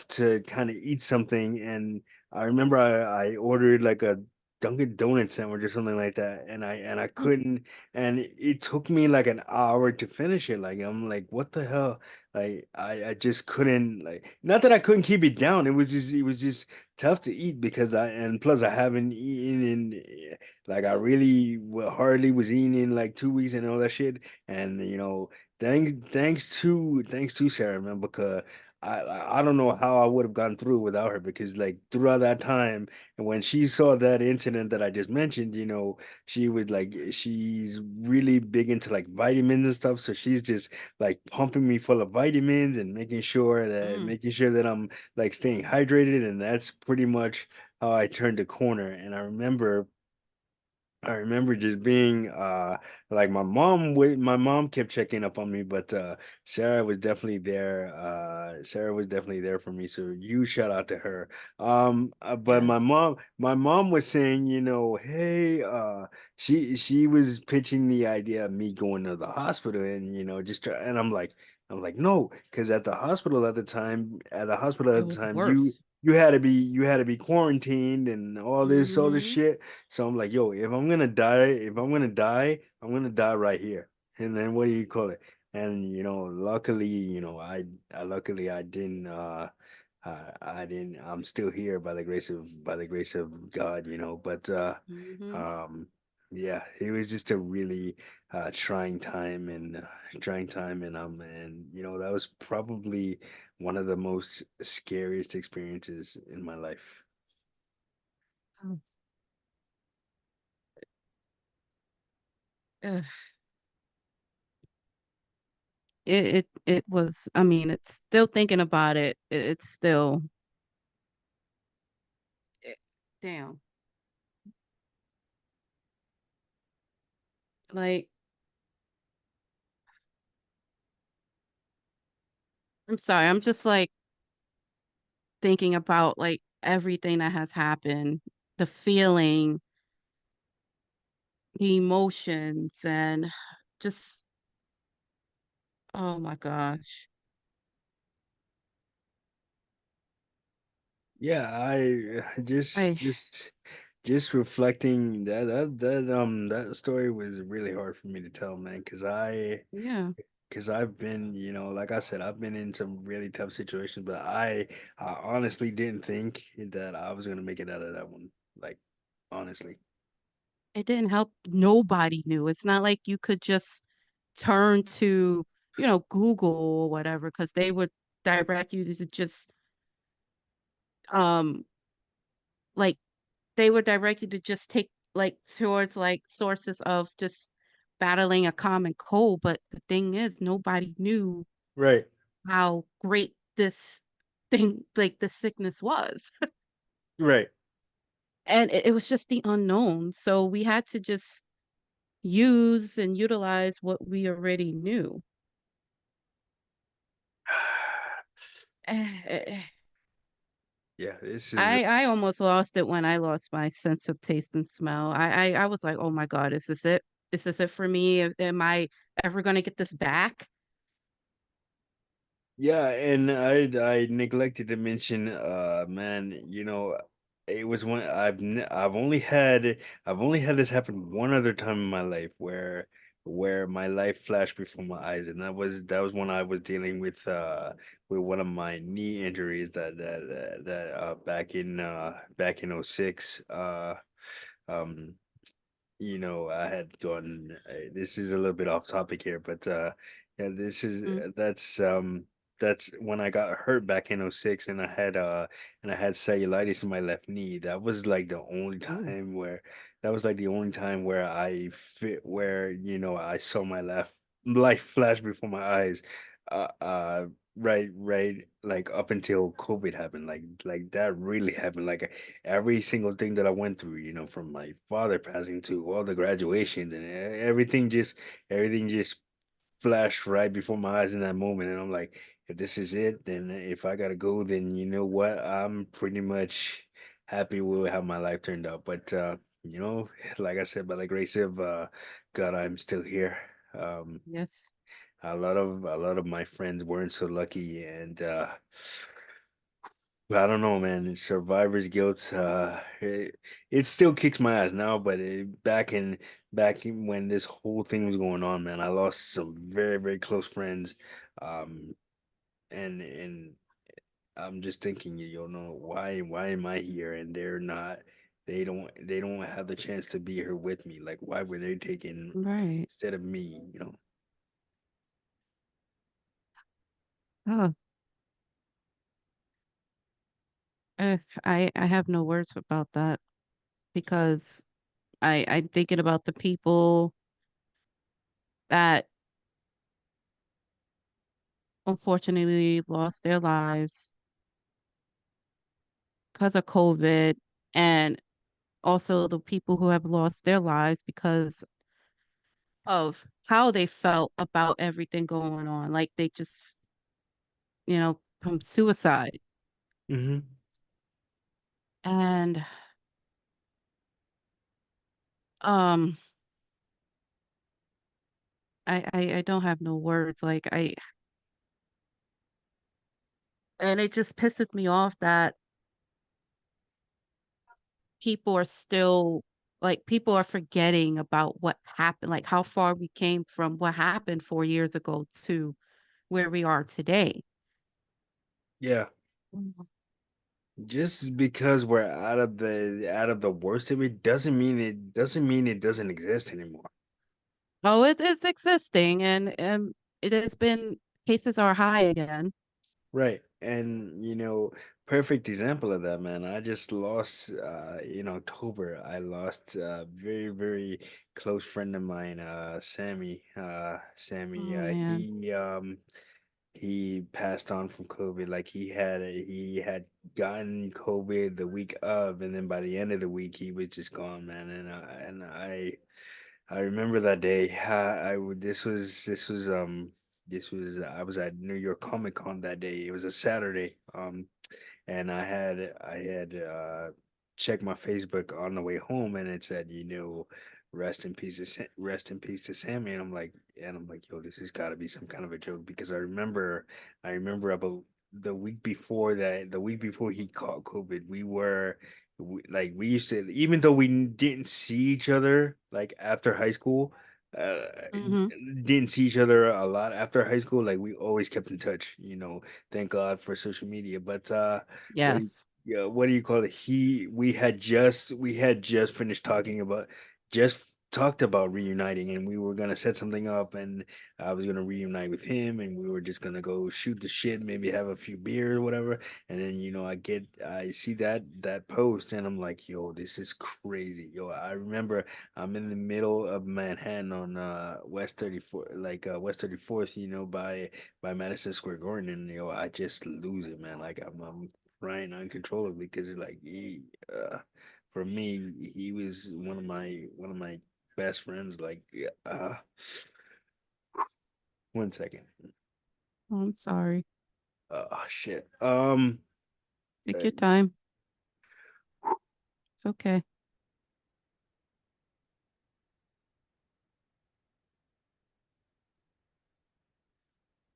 [SPEAKER 1] to kind of eat something. And I remember I ordered like a Dunkin' Donut sandwich or something like that, and I
[SPEAKER 2] Mm,
[SPEAKER 1] couldn't, and it took me like an hour to finish it. Like I'm like, what the hell? Like I just couldn't, like, not that I couldn't keep it down. It was just tough to eat because and plus I haven't eaten in like I really hardly was eating in like 2 weeks and all that shit. And thanks to Sarah, man, because I don't know how I would have gone through without her, because like throughout that time, and when she saw that incident that I just mentioned, she's really big into like vitamins and stuff, so she's just like pumping me full of vitamins and
[SPEAKER 2] mm.
[SPEAKER 1] making sure that I'm like staying hydrated. And that's pretty much how I turned the corner. And I remember just being like my mom kept checking up on me, but Sarah was definitely there for me. So huge shout out to her. But
[SPEAKER 2] Yes.
[SPEAKER 1] my mom was saying, hey, she was pitching the idea of me going to the hospital and and I'm like no, because at the hospital
[SPEAKER 2] It
[SPEAKER 1] at the
[SPEAKER 2] was
[SPEAKER 1] time
[SPEAKER 2] worse.
[SPEAKER 1] you had to be quarantined and all this
[SPEAKER 2] Mhm.
[SPEAKER 1] shit. So I'm like, yo, I'm gonna die right here. And then what do you call it? And luckily, luckily I didn't. I'm still here by the grace of God, But
[SPEAKER 2] Mhm.
[SPEAKER 1] um, yeah, it was just a really trying time, and that was probably one of the most scariest experiences in my life.
[SPEAKER 2] Oh, ugh. It was, I mean, it's still thinking about it. It's still it, damn. Like, I'm sorry. I'm just like thinking about like everything that has happened, the feeling, the emotions, and just, oh my gosh.
[SPEAKER 1] Yeah, I
[SPEAKER 2] I
[SPEAKER 1] just reflecting that story was really hard for me to tell, man,
[SPEAKER 2] Yeah,
[SPEAKER 1] because I've been, like I said, I've been in some really tough situations, but I honestly didn't think that I was gonna make it out of that one. Like, honestly.
[SPEAKER 2] it didn't help. Nobody knew. It's not like you could just turn to, Google or whatever, because they would direct you to just um like they would direct you to just take like towards like sources of just battling a common cold. But the thing is, nobody knew
[SPEAKER 1] Right.
[SPEAKER 2] how great this thing, like the sickness was.
[SPEAKER 1] Right.
[SPEAKER 2] And it was just the unknown. So we had to just use and utilize what we already knew. Eh,
[SPEAKER 1] Yeah, this is
[SPEAKER 2] I almost lost it when I lost my sense of taste and smell. I was like, "Oh my God, is this it? Is this it for me? Am I ever gonna get this back?"
[SPEAKER 1] yeah, and I neglected to mention, man, it was when I've only had this happen one other time in my life where my life flashed before my eyes, and that was when I was dealing with one of my knee injuries that back in '06. Um I had gone. This is a little bit off topic here, but yeah,
[SPEAKER 2] Mm,
[SPEAKER 1] that's when I got hurt back in '06, and I had cellulitis in my left knee.
[SPEAKER 2] ooh,
[SPEAKER 1] That was like the only time where I saw my left life flash before my eyes. Uh, right, like up until COVID happened, like that really happened. Like every single thing that I went through, from my father passing to all the graduations and everything just flashed right before my eyes in that moment. And I'm like, if this is it, then if I gotta go, then you know what? I'm pretty much happy with how my life turned out. But like I said, by the grace of God, I'm still here. Um,
[SPEAKER 2] yes.
[SPEAKER 1] a lot of my friends weren't so lucky, and I don't know, man. Survivor's guilt. It still kicks my ass now, but back in when this whole thing was going on, man, I lost some very very close friends, um, and I'm just thinking, why am I here and they're not? They don't have the chance to be here with me. Like, why were they taken
[SPEAKER 2] Right.
[SPEAKER 1] instead of me?
[SPEAKER 2] Oh, I have no words about that because I'm thinking about the people that unfortunately lost their lives because of COVID, and also the people who have lost their lives because of how they felt about everything going on. Like they just, from suicide.
[SPEAKER 1] Hmm.
[SPEAKER 2] And um I don't have no words. And it just pisses me off that people are still people are forgetting about what happened, like how far we came from what happened 4 years ago to where we are today.
[SPEAKER 1] Yeah.
[SPEAKER 2] Mhm.
[SPEAKER 1] Just because we're out of the worst of it doesn't mean it doesn't exist anymore.
[SPEAKER 2] Oh, it's existing, and it has been cases are high again.
[SPEAKER 1] Right. And perfect example of that, man. I just lost in October. I lost a very, very close friend of mine, Sammy. Sammy,
[SPEAKER 2] Oh man.
[SPEAKER 1] he passed on from COVID. Like he had gotten COVID the week of, and then by the end of the week he was just gone, man. And I remember that day. This was I was at New York Comic Con that day. It was a Saturday. And I had checked my Facebook on the way home, and it said, rest in peace to Sammy. And I'm like, yo, this has got to be some kind of a joke, because I remember about the week before he caught COVID, we used to, even though we didn't see each other like after high school, uh,
[SPEAKER 2] Hmm.
[SPEAKER 1] didn't see each other a lot after high school. Like, we always kept in touch. Thank God for social media. But what do you,
[SPEAKER 2] Yes.
[SPEAKER 1] yeah, what do you call it? We had just finished talking about just talked about reuniting, and we were gonna set something up, and I was gonna reunite with him, and we were just gonna go shoot the shit, maybe have a few beer or whatever. And then I see that post, and I'm like, yo, this is crazy. Yo, I remember I'm in the middle of Manhattan on West 34, West 34th, by Madison Square Garden, and I just lose it, man. Like I'm crying uncontrollably because for me, he was one of my best friends. Like, one second.
[SPEAKER 2] Oh, I'm sorry.
[SPEAKER 1] Oh shit.
[SPEAKER 2] Take
[SPEAKER 1] uh,
[SPEAKER 2] your time. It's okay.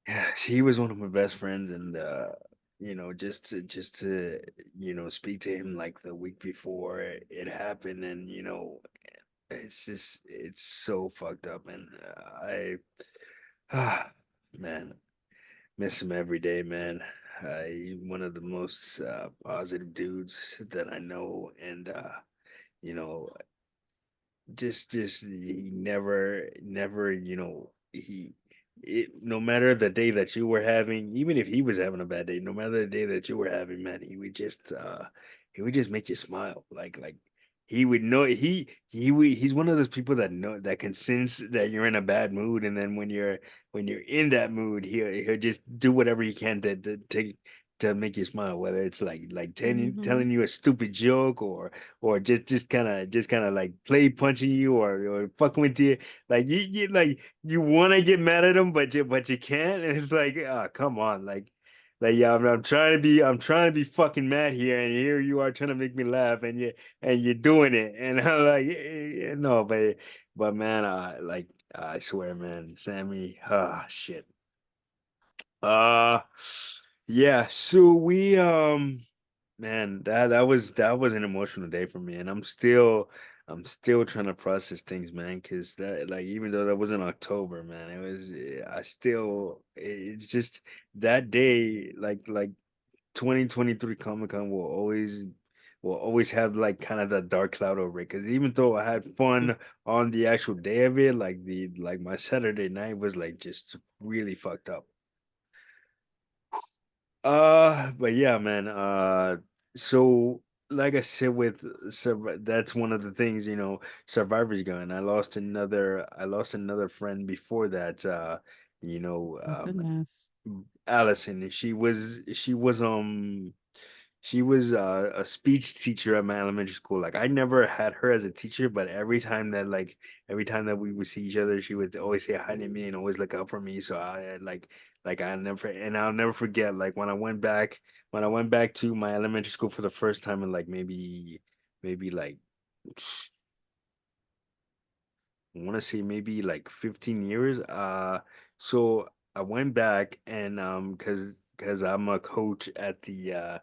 [SPEAKER 1] yeah, he was one of my best friends, and just to speak to him like the week before it happened, and it's so fucked up, and ah, man, miss him every day, man. One of the most positive dudes that I know, and you know, just he never no matter the day that you were having, even if he was having a bad day, no matter the day that you were having, man, he would just make you smile. Like he would know he's one of those people that can sense that you're in a bad mood, and then when you're in that mood, he'll just do whatever he can to make you smile, whether it's like
[SPEAKER 2] Mm-hmm.
[SPEAKER 1] telling you a stupid joke, or just kind of like play punching you, or fucking with you. Like you want to get mad at him, but you can't, and it's like, come on, like, yeah, I'm trying to be fucking mad here, and here you are trying to make me laugh, and you're doing it, and I'm like, no, but man, like, I swear, man, Sammy, shit. uh yeah, so man, that was an emotional day for me, and I'm still trying to process things, man. Because that, like, even though that was in October, man, it's just that day, like 2023 Comic Con will always have like kind of that dark cloud over it. Because even though I had fun on the actual day of it, like my Saturday night was like just really fucked up. But yeah, man. So like I said, that's one of the things, Survivor's Gun. I lost another friend before that. You know,
[SPEAKER 2] Oh,
[SPEAKER 1] um,
[SPEAKER 2] goodness.
[SPEAKER 1] Allison. She was a speech teacher at my elementary school. Like, I never had her as a teacher, but every time that we would see each other, she would always say hi to me and always look out for me. So I'll never forget, like, when I went back to my elementary school for the first time in, like, maybe like I want to say maybe like 15 years. So I went back, and because I'm a coach at the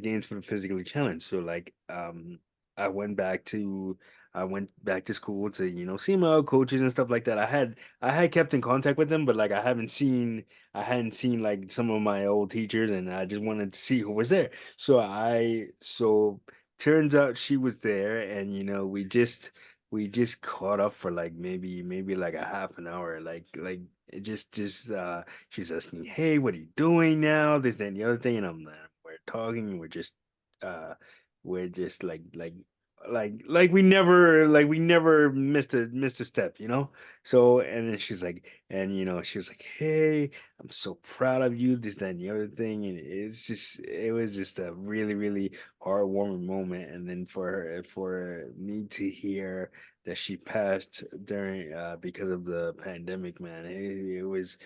[SPEAKER 1] games for the physically challenged. So, like, I went back to school to see my old coaches and stuff like that. I had kept in contact with them, but like I hadn't seen like some of my old teachers, and I just wanted to see who was there. So turns out she was there, and we just caught up for like maybe like a half an hour, like it just she's asking, hey, what are you doing now, this, that, and the other thing, and we're talking, and we're just like we never missed a step, so, and then she was like, hey, I'm so proud of you, this, that, and the other thing, and it was just a really, really heartwarming moment. And then for me to hear that she passed during because of the pandemic, man, it was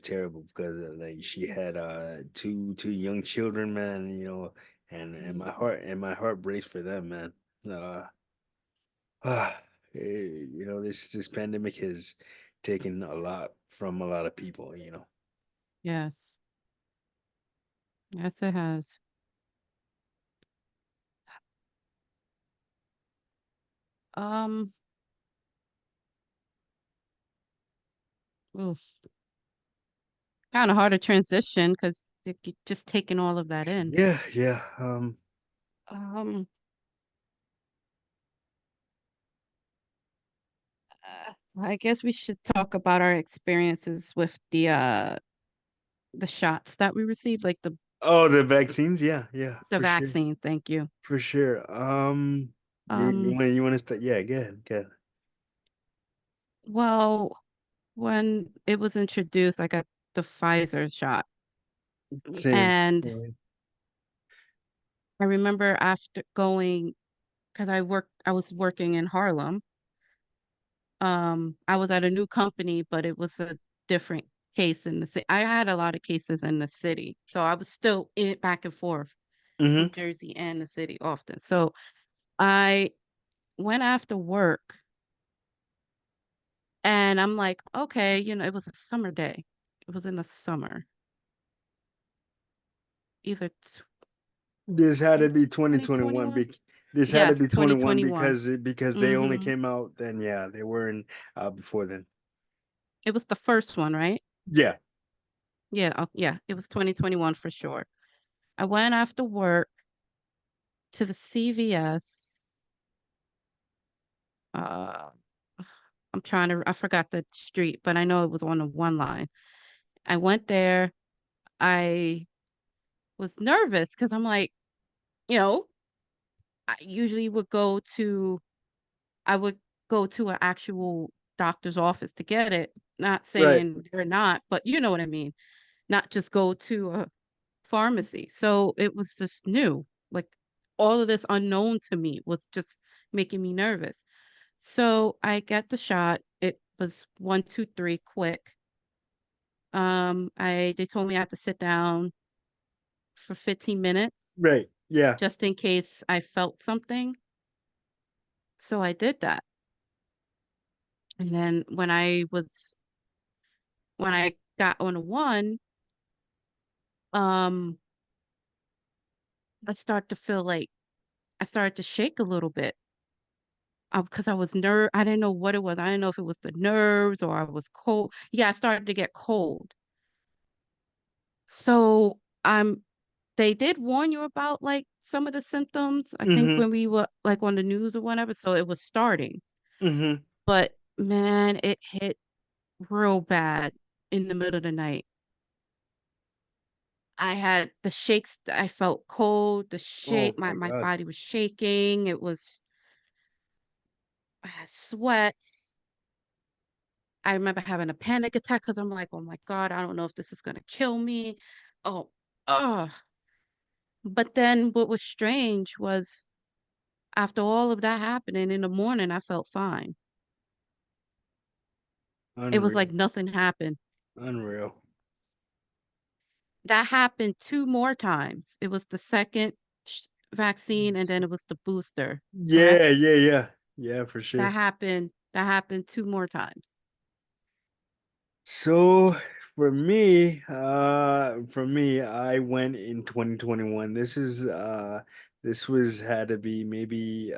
[SPEAKER 1] terrible, because like she had two young children, man, and
[SPEAKER 2] Mm.
[SPEAKER 1] my heart breaks for them, man. uh this pandemic has taken a lot from a lot of people.
[SPEAKER 2] Yes. Yes, it has. Um, oof. Kind of hard to transition because you're just taking all of that in.
[SPEAKER 1] Yeah, yeah.
[SPEAKER 2] Um, I guess we should talk about our experiences with the shots that we received, like
[SPEAKER 1] Oh, the vaccines, yeah, yeah,
[SPEAKER 2] the
[SPEAKER 1] for sure,
[SPEAKER 2] vaccine. Thank you.
[SPEAKER 1] for sure.
[SPEAKER 2] Um,
[SPEAKER 1] You want to start? Yeah, go ahead, go
[SPEAKER 2] well, when it was introduced, I got the Pfizer shot.
[SPEAKER 1] ahead. Same.
[SPEAKER 2] And
[SPEAKER 1] Yeah.
[SPEAKER 2] I remember after going, because I was working in Harlem. I was at a new company, but it was a different case in the city. I had a lot of cases in the city. So I was still back and forth from
[SPEAKER 1] Mm-hmm.
[SPEAKER 2] Jersey and the city often. So I went after work and I'm like, okay, it was a summer day. It was in the summer, either
[SPEAKER 1] This had to be 2021.
[SPEAKER 2] 2021.
[SPEAKER 1] This had to
[SPEAKER 2] Yes,
[SPEAKER 1] be 21
[SPEAKER 2] 2021.
[SPEAKER 1] because they only
[SPEAKER 2] Mm-hmm.
[SPEAKER 1] came out then. Yeah, they weren't before then.
[SPEAKER 2] It was the first one, right?
[SPEAKER 1] Yeah.
[SPEAKER 2] Yeah, yeah, it was 2021 for sure. I went after work to the CVS. Uh, I forgot the street, but I know it was on the one line. I went there. I was nervous because I'm like, you know, I usually I would go to an actual doctor's office to get it. Not
[SPEAKER 1] Right.
[SPEAKER 2] saying they're not, but you know what I mean. Not just go to a pharmacy. So it was just new. Like all of this unknown to me was just making me nervous. So I get the shot. It was 1, 2, 3 quick. They told me I had to sit down for 15 minutes
[SPEAKER 1] Right. Yeah.
[SPEAKER 2] just in case I felt something. So I did that. And then when I got on a one, um, I start to feel like I started to shake a little bit. Because I didn't know what it was. I didn't know if it was the nerves or I was cold. Yeah, I started to get cold. So they did warn you about like some of the symptoms. I think
[SPEAKER 1] Mm-hmm.
[SPEAKER 2] when we were like on the news or whatever. So it was starting,
[SPEAKER 1] Mm-hmm.
[SPEAKER 2] but man, it hit real bad in the middle of the night. I had the shakes. I felt cold. The
[SPEAKER 1] Oh
[SPEAKER 2] shake.
[SPEAKER 1] my
[SPEAKER 2] My
[SPEAKER 1] God.
[SPEAKER 2] body was shaking. I had sweats. I remember having a panic attack because I'm like, oh my God, I don't know if this is gonna kill me. Oh, oh. But then what was strange was after all of that happening in the morning, I felt fine. It was
[SPEAKER 1] Unreal.
[SPEAKER 2] like nothing happened.
[SPEAKER 1] Unreal.
[SPEAKER 2] That happened two more times. It was the second vaccine and then it was the booster, correct?
[SPEAKER 1] Yeah, yeah, yeah. Yeah, for sure.
[SPEAKER 2] That happened two more times.
[SPEAKER 1] So for me, I went in 2021. This was had to be maybe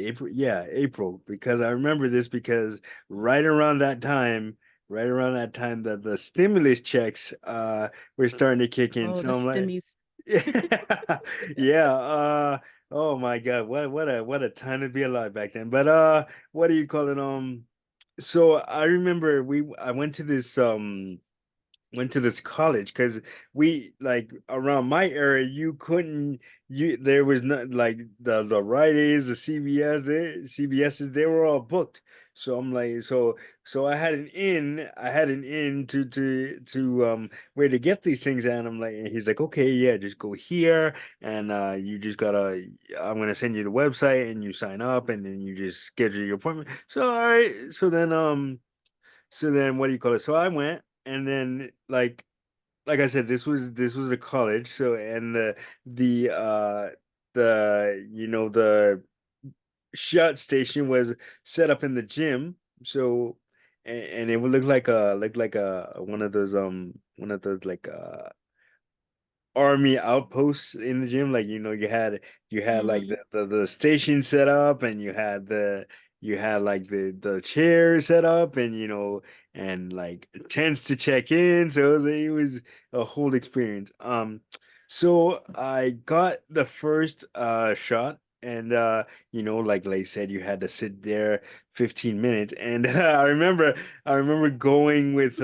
[SPEAKER 1] April. Yeah, April, because I remember this because right around that time, the stimulus checks were starting to kick in.
[SPEAKER 2] Oh, the
[SPEAKER 1] So I'm like,
[SPEAKER 2] stimmies.
[SPEAKER 1] yeah, yeah, oh my God, what a time to be alive back then. But what do you call it? So I remember I went to this college because we like around my area you couldn't you there was not like the Rite Aids, the CVS's, they were all booked. So I'm like, so I had an in to where to get these things at. And I'm like, and he's like, okay, yeah, just go here and you just gotta, I'm gonna send you the website and you sign up and then you just schedule your appointment. So all right, so then what do you call it? So I went and then like I said, this was a college. So and the the shot station was set up in the gym. So and it would look like a one of those like army outposts in the gym. Like you had like
[SPEAKER 2] Hmm.
[SPEAKER 1] the station set up and you had like the chair set up and and like tents to check in. So it was a whole experience. So I got the first shot and like Lay said, you had to sit there 15 minutes. And I remember going with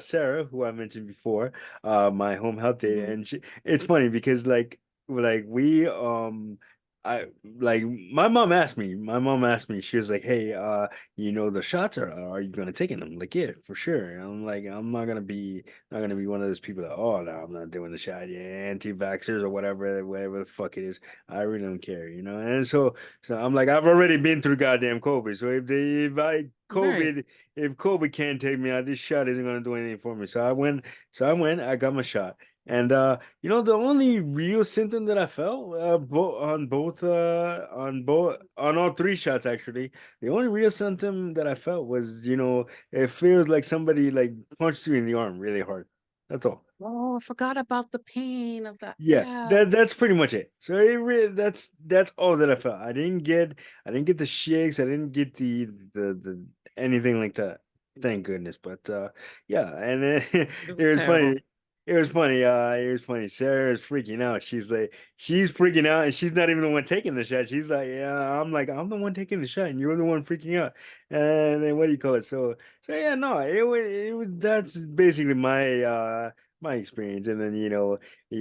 [SPEAKER 1] Sarah, who I mentioned before, my home health aide,
[SPEAKER 2] Hmm.
[SPEAKER 1] and it's funny because like we I like my mom asked me, she was like, "Hey, the shots are you gonna take it?" I'm like, "Yeah, for sure." And I'm like, I'm not gonna be one of those people that, oh no, I'm not doing the shot. Yeah, anti-vaxxers or whatever the fuck it is. I really don't care, And so I'm like, I've already been through goddamn COVID. So
[SPEAKER 2] Right.
[SPEAKER 1] if COVID can't take me out, this shot isn't gonna do anything for me. I got my shot. And the only real symptom that I felt on all three shots actually, the only real symptom that I felt was, it feels like somebody like punched you in the arm really hard. That's all.
[SPEAKER 2] Oh, I forgot about the pain of that.
[SPEAKER 1] Yeah,
[SPEAKER 2] Yeah.
[SPEAKER 1] that's pretty much it. So that's all that I felt. I didn't get the shakes. I didn't get the anything like that. Thank goodness. But yeah, and then
[SPEAKER 2] It
[SPEAKER 1] it
[SPEAKER 2] was
[SPEAKER 1] was
[SPEAKER 2] terrible.
[SPEAKER 1] funny. It was funny. Sarah is freaking out. She's freaking out, and she's not even the one taking the shot. She's like, yeah, I'm like, I'm the one taking the shot, and you're the one freaking out. And then what do you call it? So yeah, no, it was that's basically my experience. And then yeah,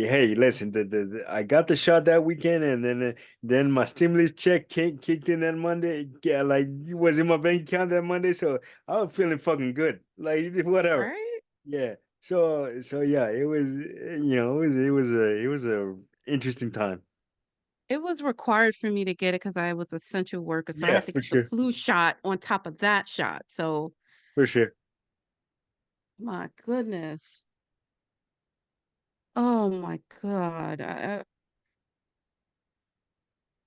[SPEAKER 1] hey, listen, I got the shot that weekend, and then my stimulus check kicked in that Monday. Yeah, like it was in my bank account that Monday, so I was feeling fucking good. Like whatever.
[SPEAKER 2] Right?
[SPEAKER 1] Yeah. So yeah, it was a interesting time.
[SPEAKER 2] It was required for me to get it because I was essential worker, so I
[SPEAKER 1] Yeah,
[SPEAKER 2] had to
[SPEAKER 1] for
[SPEAKER 2] get the
[SPEAKER 1] sure,
[SPEAKER 2] flu shot on top of that shot. So,
[SPEAKER 1] for sure.
[SPEAKER 2] my goodness. Oh my God.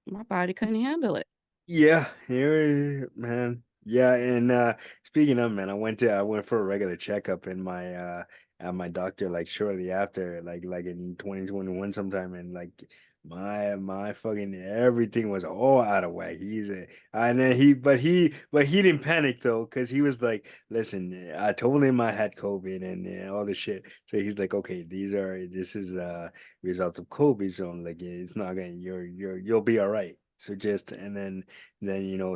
[SPEAKER 2] My body couldn't handle it.
[SPEAKER 1] Yeah, here, man. Yeah, and speaking of, man, I went for a regular checkup in my at my doctor like shortly after, like in 2021 sometime, and like my fucking everything was all out of whack. And then he didn't panic though, because he was like, listen, I told him I had COVID and all this shit. So he's like, okay, this is result of COVID, so I'm like, it's not gonna you'll be all right. So just and then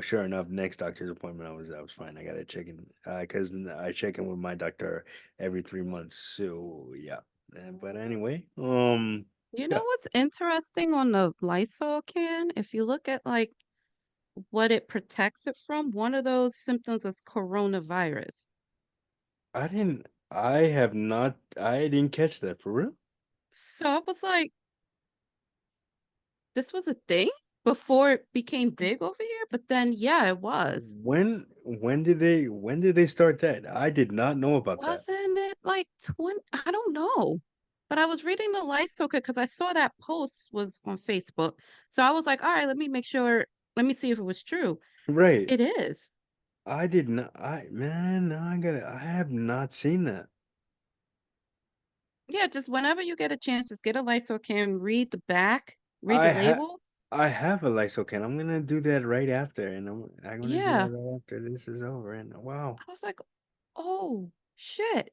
[SPEAKER 1] sure enough, next doctor's appointment, I was fine. I got to check in because I check in with my doctor every 3 months. So yeah. But anyway,
[SPEAKER 2] You know
[SPEAKER 1] yeah,
[SPEAKER 2] what's interesting on the Lysol can? If you look at like what it protects it from, one of those symptoms is coronavirus.
[SPEAKER 1] I didn't catch that for real.
[SPEAKER 2] So I was like, this was a thing before it became big over here, but then yeah, it was.
[SPEAKER 1] When did they start that? I did not know about that.
[SPEAKER 2] Wasn't it like 20? I don't know. But I was reading the Lysol because I saw that post was on Facebook. So I was like, all right, let me make sure, let me see if it was true.
[SPEAKER 1] Right.
[SPEAKER 2] It is.
[SPEAKER 1] I did not. Man, now I have not seen that.
[SPEAKER 2] Yeah, just whenever you get a chance, just get a Lysol can, read the back, read
[SPEAKER 1] I
[SPEAKER 2] the
[SPEAKER 1] have
[SPEAKER 2] label.
[SPEAKER 1] I have a Lysocan. I'm gonna do that right after, and I'm gonna do that
[SPEAKER 2] Yeah.
[SPEAKER 1] right after this is over. And wow,
[SPEAKER 2] I was like, oh shit.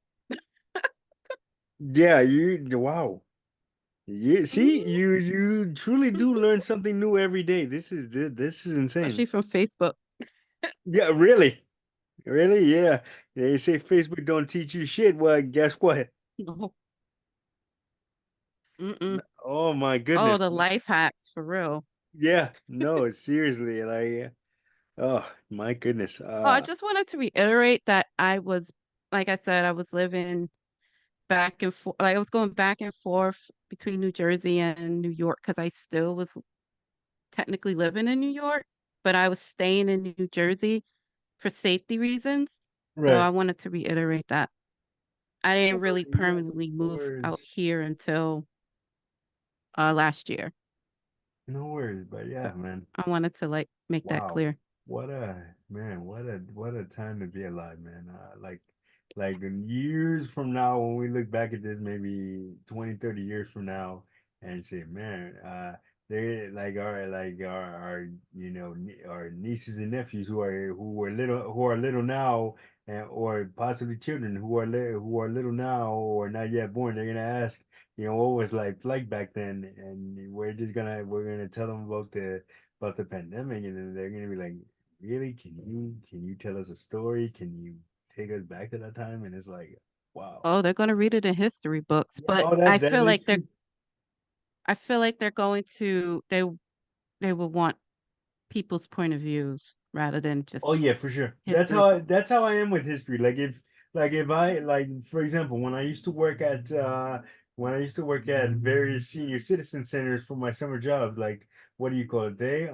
[SPEAKER 1] yeah, wow. You see,
[SPEAKER 2] Mhm.
[SPEAKER 1] you truly do learn something new every day. This is insane.
[SPEAKER 2] Especially from Facebook.
[SPEAKER 1] Yeah, really, really, yeah. They say Facebook don't teach you shit. Well, guess what?
[SPEAKER 2] No. Mm-mm.
[SPEAKER 1] Oh my
[SPEAKER 2] Oh,
[SPEAKER 1] goodness.
[SPEAKER 2] the life hacks for real.
[SPEAKER 1] Yeah, no, seriously, like, oh my goodness.
[SPEAKER 2] Oh, I just wanted to reiterate that I was, like I said, I was living back and forth. Like I was going back and forth between New Jersey and New York because I still was technically living in New York, but I was staying in New Jersey for safety reasons. So I
[SPEAKER 1] Right.
[SPEAKER 2] wanted to reiterate that. I didn't really
[SPEAKER 1] Yeah,
[SPEAKER 2] permanently
[SPEAKER 1] no
[SPEAKER 2] move out
[SPEAKER 1] worries.
[SPEAKER 2] here until last year.
[SPEAKER 1] No worries, but yeah,
[SPEAKER 2] So
[SPEAKER 1] man.
[SPEAKER 2] I wanted to like make that
[SPEAKER 1] Wow.
[SPEAKER 2] clear.
[SPEAKER 1] What a time to be alive, man. Like in years from now, when we look back at this, maybe 20, 30 years from now, and say, man, they like our nieces and nephews who are little now, or possibly children who are little now or not yet born, they're gonna ask, what was life like back then, and we're gonna tell them about the pandemic, and then they're gonna be like, really? Can you tell us a story? Can you take us back to that time? And it's like, wow.
[SPEAKER 2] Oh, they're going to read it in history books,
[SPEAKER 1] Yeah,
[SPEAKER 2] but
[SPEAKER 1] oh, that is true.
[SPEAKER 2] I feel like they're going to they will want people's point of views rather than
[SPEAKER 1] Oh
[SPEAKER 2] just
[SPEAKER 1] yeah, for sure.
[SPEAKER 2] history book.
[SPEAKER 1] That's how I am with history. Like if I like for example, when I used to work at various senior citizen centers for my summer job, like what do you call it? They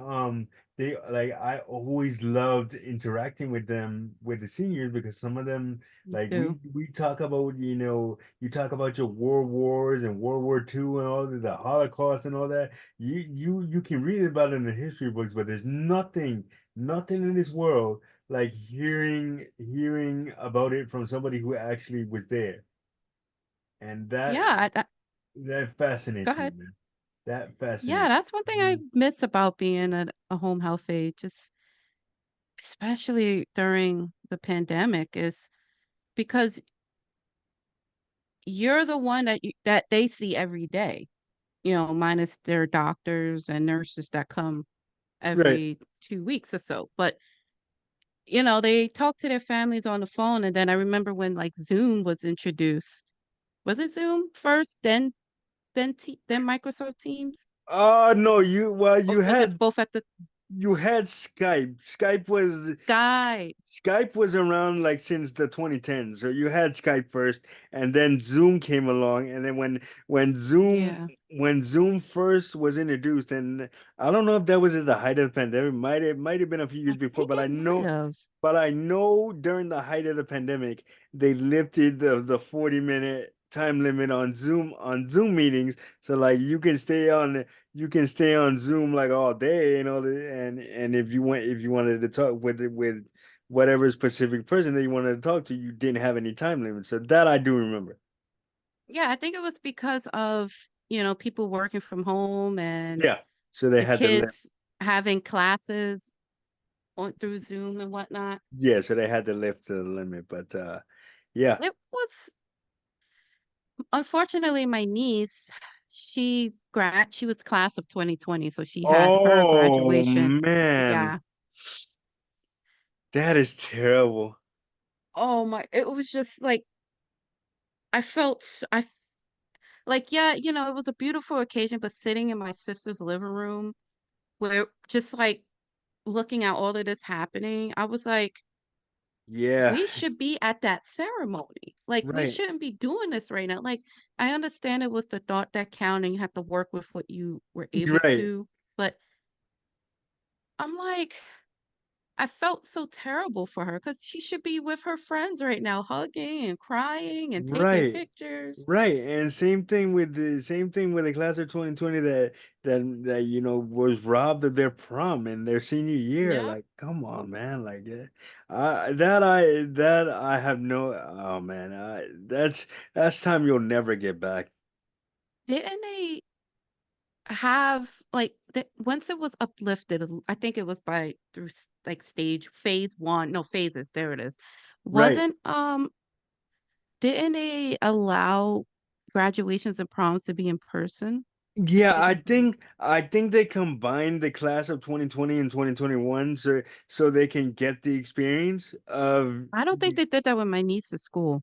[SPEAKER 1] like I always loved interacting with them with the seniors because some of them
[SPEAKER 2] Me
[SPEAKER 1] like
[SPEAKER 2] too.
[SPEAKER 1] we talk about, you talk about your world wars and World War II and all the Holocaust and all that. You can read about it in the history books, but there's nothing in this world like hearing about it from somebody who actually was there, and
[SPEAKER 2] Yeah,
[SPEAKER 1] that
[SPEAKER 2] go
[SPEAKER 1] fascinates me,
[SPEAKER 2] ahead.
[SPEAKER 1] man. That
[SPEAKER 2] Yeah,
[SPEAKER 1] fascinates
[SPEAKER 2] that's one thing I
[SPEAKER 1] me.
[SPEAKER 2] miss about being a home health aide, just especially during the pandemic, is because you're the one that they see every day, minus their doctors and nurses that come
[SPEAKER 1] Right.
[SPEAKER 2] every 2 weeks or so. But they talk to their families on the phone, and then I remember when like Zoom was introduced. Was it Zoom first, then Microsoft Teams?
[SPEAKER 1] Oh no,
[SPEAKER 2] Or was it both at the
[SPEAKER 1] you had Skype.
[SPEAKER 2] Sky?
[SPEAKER 1] Skype was around like since the 2010s. So you had Skype first, and then Zoom came along, and then when Zoom
[SPEAKER 2] Yeah,
[SPEAKER 1] when Zoom first was introduced, and I don't know if that was at the height of the pandemic, might have been a few years
[SPEAKER 2] I
[SPEAKER 1] before,
[SPEAKER 2] think it might have.
[SPEAKER 1] but I know during the height of the pandemic, they lifted the 40-minute time limit on Zoom meetings. So like you can stay on Zoom like all day and and if you wanted to talk with whatever specific person that you wanted to talk to, you didn't have any time limit. So that I do remember.
[SPEAKER 2] Yeah, I think it was because of, people working from home and
[SPEAKER 1] Yeah. So they
[SPEAKER 2] the
[SPEAKER 1] had to lift.
[SPEAKER 2] kids having classes on through Zoom and whatnot.
[SPEAKER 1] Yeah, so they had to lift the limit. But yeah.
[SPEAKER 2] It was unfortunately my niece, she was class of 2020, so she had her
[SPEAKER 1] Oh
[SPEAKER 2] graduation.
[SPEAKER 1] man,
[SPEAKER 2] Yeah.
[SPEAKER 1] that is terrible.
[SPEAKER 2] Oh my, it was just like I felt like, yeah, it was a beautiful occasion, but sitting in my sister's living room where just like looking at all of this happening, I was like,
[SPEAKER 1] Yeah,
[SPEAKER 2] we should be at that ceremony. Like, we
[SPEAKER 1] right,
[SPEAKER 2] shouldn't be doing this right now. Like, I understand it was the thought that counted, and you have to work with what you were able
[SPEAKER 1] right,
[SPEAKER 2] to, but I'm like, I felt so terrible for her because she should be with her friends right now, hugging and crying and taking
[SPEAKER 1] right.
[SPEAKER 2] pictures.
[SPEAKER 1] Right, and same thing with the class of 2020 that was robbed of their prom and their senior year.
[SPEAKER 2] Yeah.
[SPEAKER 1] Like, come on, man! Like, that I have no. Oh man, that's time you'll never get back.
[SPEAKER 2] Didn't they have like once it was uplifted, I think it was by through like stage phase one, no phases, there it is.
[SPEAKER 1] Right.
[SPEAKER 2] Wasn't didn't they allow graduations and proms to be in person?
[SPEAKER 1] Yeah,
[SPEAKER 2] It was
[SPEAKER 1] I think they combined the class of 2020 and 2021 so they can get the experience of.
[SPEAKER 2] I don't think they did that with my niece's school.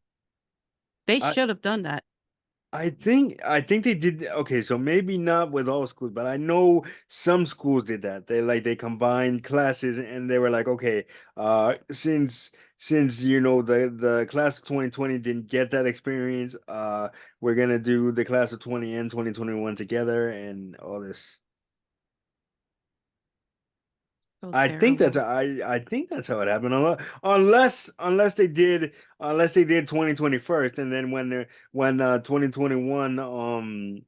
[SPEAKER 2] They
[SPEAKER 1] I
[SPEAKER 2] should have done that.
[SPEAKER 1] I think they did. Okay, so maybe not with all schools, but I know some schools did that. They combined classes and they were like, okay, since the class of 2020 didn't get that experience, we're gonna do the class of 20 and 2021 together and all this.
[SPEAKER 2] So terrible.
[SPEAKER 1] I think that's how it happened. Unless they did 2020 first, and then when 2021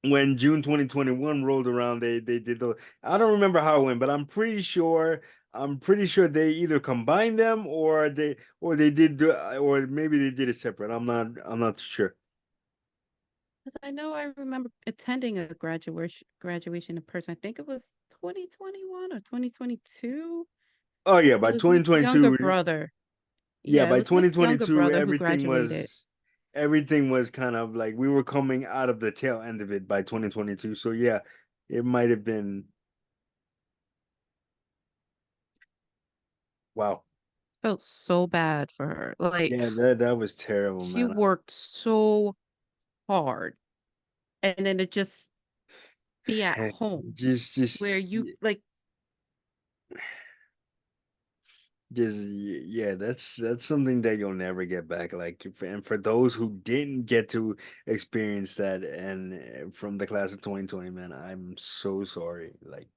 [SPEAKER 1] when June 2021 rolled around, they did the. I don't remember how it went, but I'm pretty sure they either combined them or they did do or maybe they did it separate. I'm not sure.
[SPEAKER 2] 'Cause I know I remember attending a graduation in person. I think it was 2021 or 2022.
[SPEAKER 1] Oh yeah,
[SPEAKER 2] It
[SPEAKER 1] by
[SPEAKER 2] was niece's younger
[SPEAKER 1] 2022,
[SPEAKER 2] brother.
[SPEAKER 1] Yeah,
[SPEAKER 2] Yeah, it
[SPEAKER 1] by
[SPEAKER 2] was Nick's younger
[SPEAKER 1] 2022,
[SPEAKER 2] brother who graduated.
[SPEAKER 1] everything was kind of like we were coming out of the tail end of it by 2022. So yeah, it might have been wow.
[SPEAKER 2] Felt so bad for her. Like
[SPEAKER 1] Yeah, that was terrible,
[SPEAKER 2] she
[SPEAKER 1] man.
[SPEAKER 2] worked so hard, and then to just be at home
[SPEAKER 1] Just
[SPEAKER 2] where you like,
[SPEAKER 1] yeah, that's something that you'll never get back. Like, and for those who didn't get to experience that, and from the class of 2020, man, I'm so sorry. Like,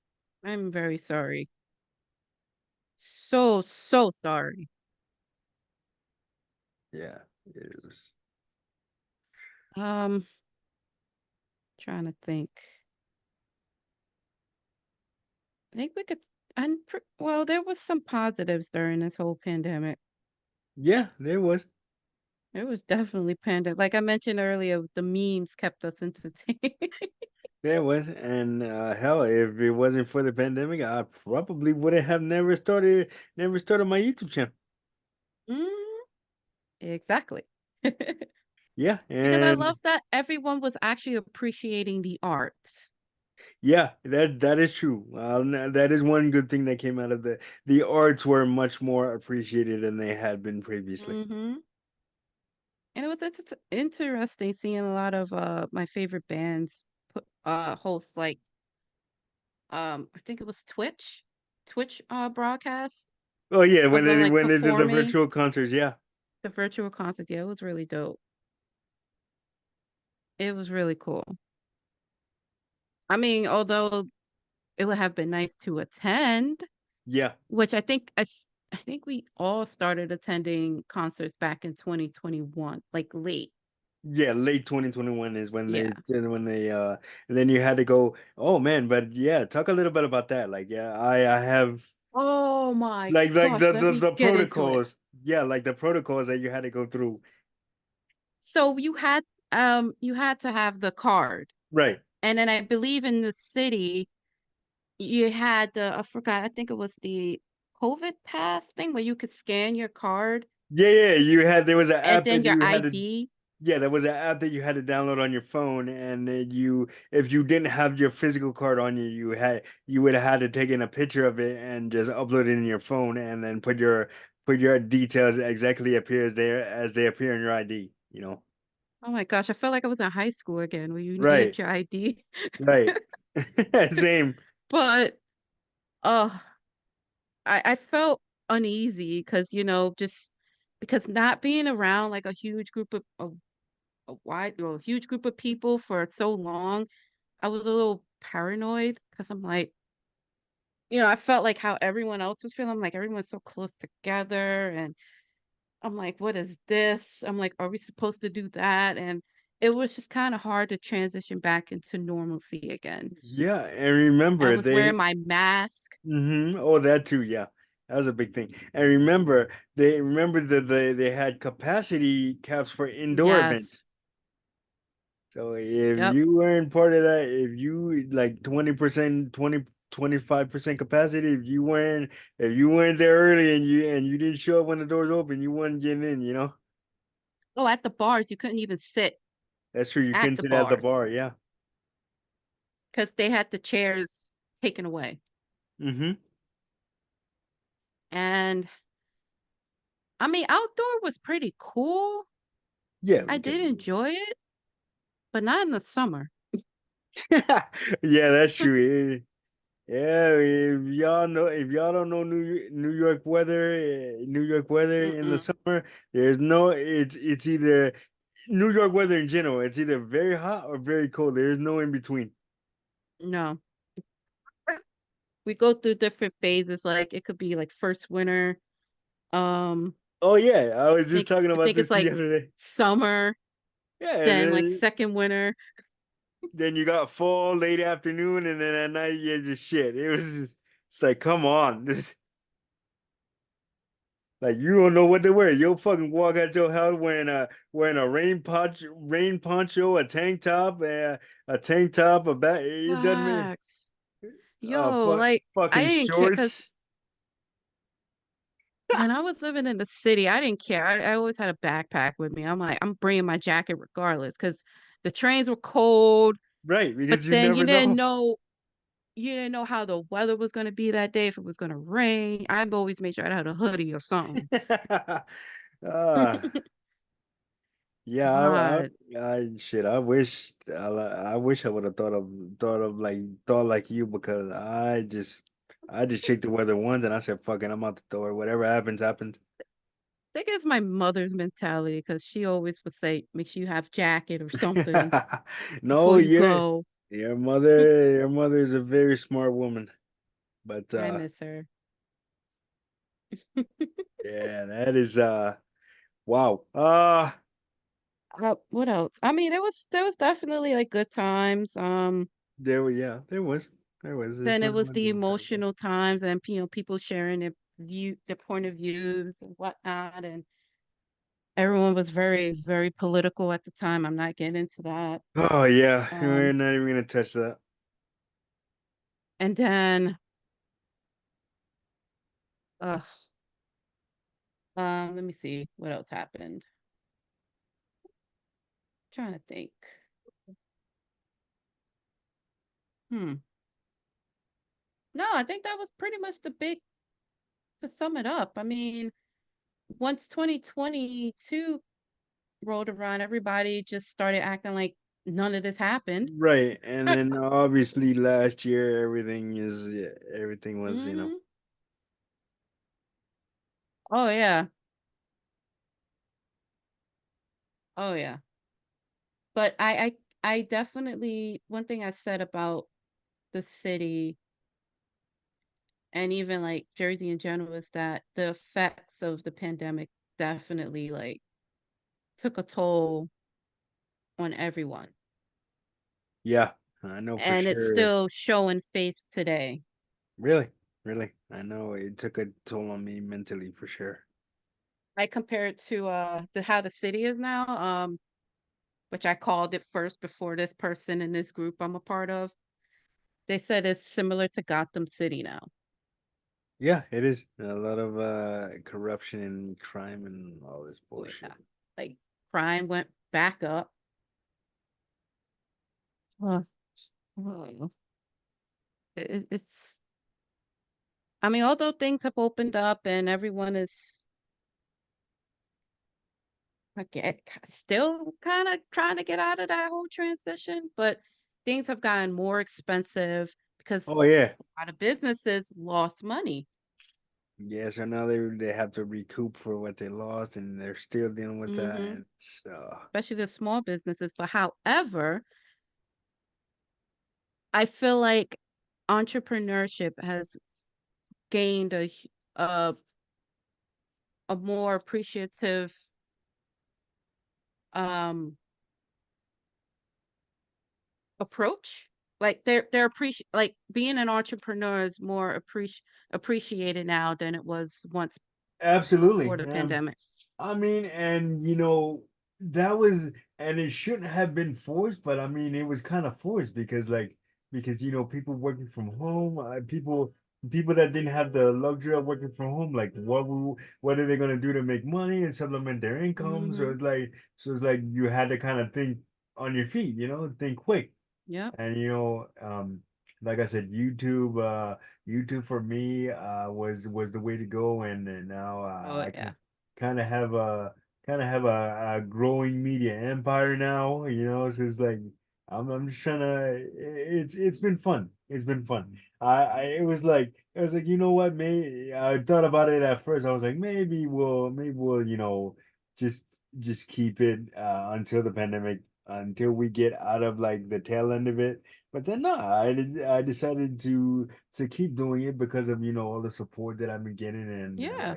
[SPEAKER 2] I'm very sorry. So, so sorry.
[SPEAKER 1] yeah, it was.
[SPEAKER 2] Um, trying to think. I think we could, well, there was some positives during this whole pandemic.
[SPEAKER 1] Yeah, there was.
[SPEAKER 2] It was definitely pandemic. Like I mentioned earlier, the memes kept us entertained.
[SPEAKER 1] There was, and hell, if it wasn't for the pandemic, I probably wouldn't have never started my YouTube channel.
[SPEAKER 2] Mm, exactly.
[SPEAKER 1] Yeah,
[SPEAKER 2] Because I
[SPEAKER 1] and
[SPEAKER 2] love that everyone was actually appreciating the arts.
[SPEAKER 1] yeah, that is true. That is one good thing that came out of the arts were much more appreciated than they had been previously.
[SPEAKER 2] Hmm. And it was interesting seeing a lot of my favorite bands put host like I think it was Twitch broadcast
[SPEAKER 1] Oh yeah,
[SPEAKER 2] of them like
[SPEAKER 1] when they did the
[SPEAKER 2] performing
[SPEAKER 1] virtual concerts, yeah,
[SPEAKER 2] the virtual concert. Yeah, it was really dope. It was really cool. I mean, although it would have been nice to attend,
[SPEAKER 1] yeah,
[SPEAKER 2] which I think we all started attending concerts back in 2021, like late.
[SPEAKER 1] yeah. Late 2021 is when
[SPEAKER 2] Yeah.
[SPEAKER 1] and then you had to go. Oh man, but yeah, talk a little bit about that. Like yeah, I have
[SPEAKER 2] Oh my
[SPEAKER 1] like
[SPEAKER 2] gosh, let me
[SPEAKER 1] the
[SPEAKER 2] get into it.
[SPEAKER 1] protocols. Yeah, like the protocols that you had to go through.
[SPEAKER 2] So you had to have the card.
[SPEAKER 1] Right.
[SPEAKER 2] And then I believe in the city you had I forgot, I think it was the COVID pass thing where you could scan your card
[SPEAKER 1] Yeah, yeah. You had there was an
[SPEAKER 2] and
[SPEAKER 1] app
[SPEAKER 2] then
[SPEAKER 1] that
[SPEAKER 2] your
[SPEAKER 1] you had to.
[SPEAKER 2] ID.
[SPEAKER 1] Yeah, there was an app that you had to download on your phone, and you, if you didn't have your physical card on you, you would have had to take in a picture of it and just upload it in your phone, and then put your details exactly appears there as they appear in your ID. You know,
[SPEAKER 2] Oh my gosh, I felt like I was in high school again where you needed
[SPEAKER 1] right,
[SPEAKER 2] your ID.
[SPEAKER 1] right, same.
[SPEAKER 2] But uh I felt uneasy because, just because not being around like a huge group of a huge group of people for so long, I was a little paranoid because I'm like, I felt like how everyone else was feeling. I'm like, everyone's so close together. And I'm like, what is this? I'm like, are we supposed to do that? And it was just kind of hard to transition back into normalcy again.
[SPEAKER 1] Yeah, and
[SPEAKER 2] I
[SPEAKER 1] remember
[SPEAKER 2] was wearing
[SPEAKER 1] they.
[SPEAKER 2] my mask.
[SPEAKER 1] Oh, that too. Yeah, that was a big thing. And remember that they had capacity caps for indoor
[SPEAKER 2] Yes.
[SPEAKER 1] events. So if
[SPEAKER 2] Yep.
[SPEAKER 1] you weren't part of that, if you like 20%, 25% capacity, if you weren't there early and you didn't show up when the doors open, you weren't getting in, you know?
[SPEAKER 2] Oh, at the bars, you couldn't even sit
[SPEAKER 1] That's true. You
[SPEAKER 2] at
[SPEAKER 1] couldn't
[SPEAKER 2] the
[SPEAKER 1] sit at the
[SPEAKER 2] bars
[SPEAKER 1] bar, yeah.
[SPEAKER 2] because they had the chairs taken away.
[SPEAKER 1] Mm-hmm.
[SPEAKER 2] And I mean, outdoor was pretty cool.
[SPEAKER 1] Yeah,
[SPEAKER 2] I
[SPEAKER 1] because
[SPEAKER 2] did enjoy it, but not in the summer.
[SPEAKER 1] yeah, that's true. Yeah, if y'all don't know New York weather, New York weather in the
[SPEAKER 2] Mm-mm.
[SPEAKER 1] summer, there's no it's either New York weather in general, it's either very hot or very cold. There's no in between.
[SPEAKER 2] No. We go through different phases. Like it could be like first winter. Um,
[SPEAKER 1] Oh yeah, I was just talking
[SPEAKER 2] I
[SPEAKER 1] about
[SPEAKER 2] think
[SPEAKER 1] this
[SPEAKER 2] it's
[SPEAKER 1] the
[SPEAKER 2] like
[SPEAKER 1] other day.
[SPEAKER 2] summer,
[SPEAKER 1] Yeah, and
[SPEAKER 2] then like second winter.
[SPEAKER 1] then you got fall, late afternoon, and then at night you just shit. It's like come on, like you don't know what to wear. You'll fucking walk out your house wearing a rain poncho, a tank top, a bat. It doesn't mean
[SPEAKER 2] Facts. Yo, like I
[SPEAKER 1] fucking
[SPEAKER 2] didn't care because
[SPEAKER 1] shorts.
[SPEAKER 2] When I was living in the city, I didn't care. I always had a backpack with me. I'm like, I'm bringing my jacket regardless because the trains were cold.
[SPEAKER 1] Right,
[SPEAKER 2] But
[SPEAKER 1] because you
[SPEAKER 2] then
[SPEAKER 1] never know.
[SPEAKER 2] you didn't know how the weather was going to be that day, if it was going to rain. I've always made sure I had a hoodie or something.
[SPEAKER 1] Ah, yeah,
[SPEAKER 2] God,
[SPEAKER 1] shit. I wish I would have thought like you because I just checked the weather once and I said, "Fuck it, I'm out the door. Whatever happens, happens."
[SPEAKER 2] I think it's my mother's mentality because she always would say, make sure you have jacket or something
[SPEAKER 1] No,
[SPEAKER 2] before you go.
[SPEAKER 1] your mother is a very smart woman. But
[SPEAKER 2] I miss her.
[SPEAKER 1] yeah, that is wow.
[SPEAKER 2] What else? I mean, there was definitely like good times.
[SPEAKER 1] There was this
[SPEAKER 2] Then it
[SPEAKER 1] was
[SPEAKER 2] was
[SPEAKER 1] one
[SPEAKER 2] the
[SPEAKER 1] thing time.
[SPEAKER 2] emotional times and people sharing their point of views and whatnot, and everyone was very, very political at the time. I'm not getting into that.
[SPEAKER 1] Oh yeah, we're
[SPEAKER 2] Um,
[SPEAKER 1] not even gonna touch that.
[SPEAKER 2] and then, uh, let me see what else happened. Trying to think. Hmm. No, I think that was pretty much to sum it up. I mean, once 2022 rolled around, everybody just started acting like none of this happened.
[SPEAKER 1] Right, and then obviously last year everything was
[SPEAKER 2] Hmm. Oh yeah. Oh yeah. But I definitely one thing I said about the city and even like Jersey in general is that the effects of the pandemic definitely like took a toll on everyone.
[SPEAKER 1] yeah, I know for
[SPEAKER 2] And it's
[SPEAKER 1] sure.
[SPEAKER 2] still showing face today.
[SPEAKER 1] Really, really, I know it took a toll on me mentally for sure.
[SPEAKER 2] I compare it to how the city is now, which I called it first before this person in this group I'm a part of. They said it's similar to Gotham City now.
[SPEAKER 1] Yeah, it is a lot of corruption and crime and all this
[SPEAKER 2] Oh
[SPEAKER 1] bullshit.
[SPEAKER 2] yeah. Like crime went back up. Uh, uh, it's I mean, although things have opened up and everyone is still kind of trying to get out of that whole transition, but things have gotten more expensive because
[SPEAKER 1] Oh yeah,
[SPEAKER 2] a lot of businesses lost money.
[SPEAKER 1] yeah. So now they have to recoup for what they lost, and they're still dealing with that.
[SPEAKER 2] Hmm.
[SPEAKER 1] And so
[SPEAKER 2] Especially the small businesses. But however, I feel like entrepreneurship has gained a, a more appreciative um approach. Like they're like being an entrepreneur is more appreciated now than it was once before
[SPEAKER 1] absolutely.
[SPEAKER 2] the pandemic.
[SPEAKER 1] I mean, and that was, and it shouldn't have been forced, but I mean, it was kind of forced because, because people working from home, people that didn't have the luxury of working from home, like what are they gonna do to make money and supplement their income?
[SPEAKER 2] Mhm.
[SPEAKER 1] So it's like you had to kind of think on your feet, think quick.
[SPEAKER 2] Yep.
[SPEAKER 1] And like I said, YouTube for me was the way to go, and now
[SPEAKER 2] Oh
[SPEAKER 1] I
[SPEAKER 2] yeah.
[SPEAKER 1] can kind of have a a growing media empire now. So it's like I'm just trying to. It's been fun. It's been fun. It was like, you know what? Maybe I thought about it at first. I was like, maybe we'll just keep it until the pandemic, until we get out of like the tail end of it. But then no, I decided to keep doing it because of all the support that I've been getting, and
[SPEAKER 2] Yeah.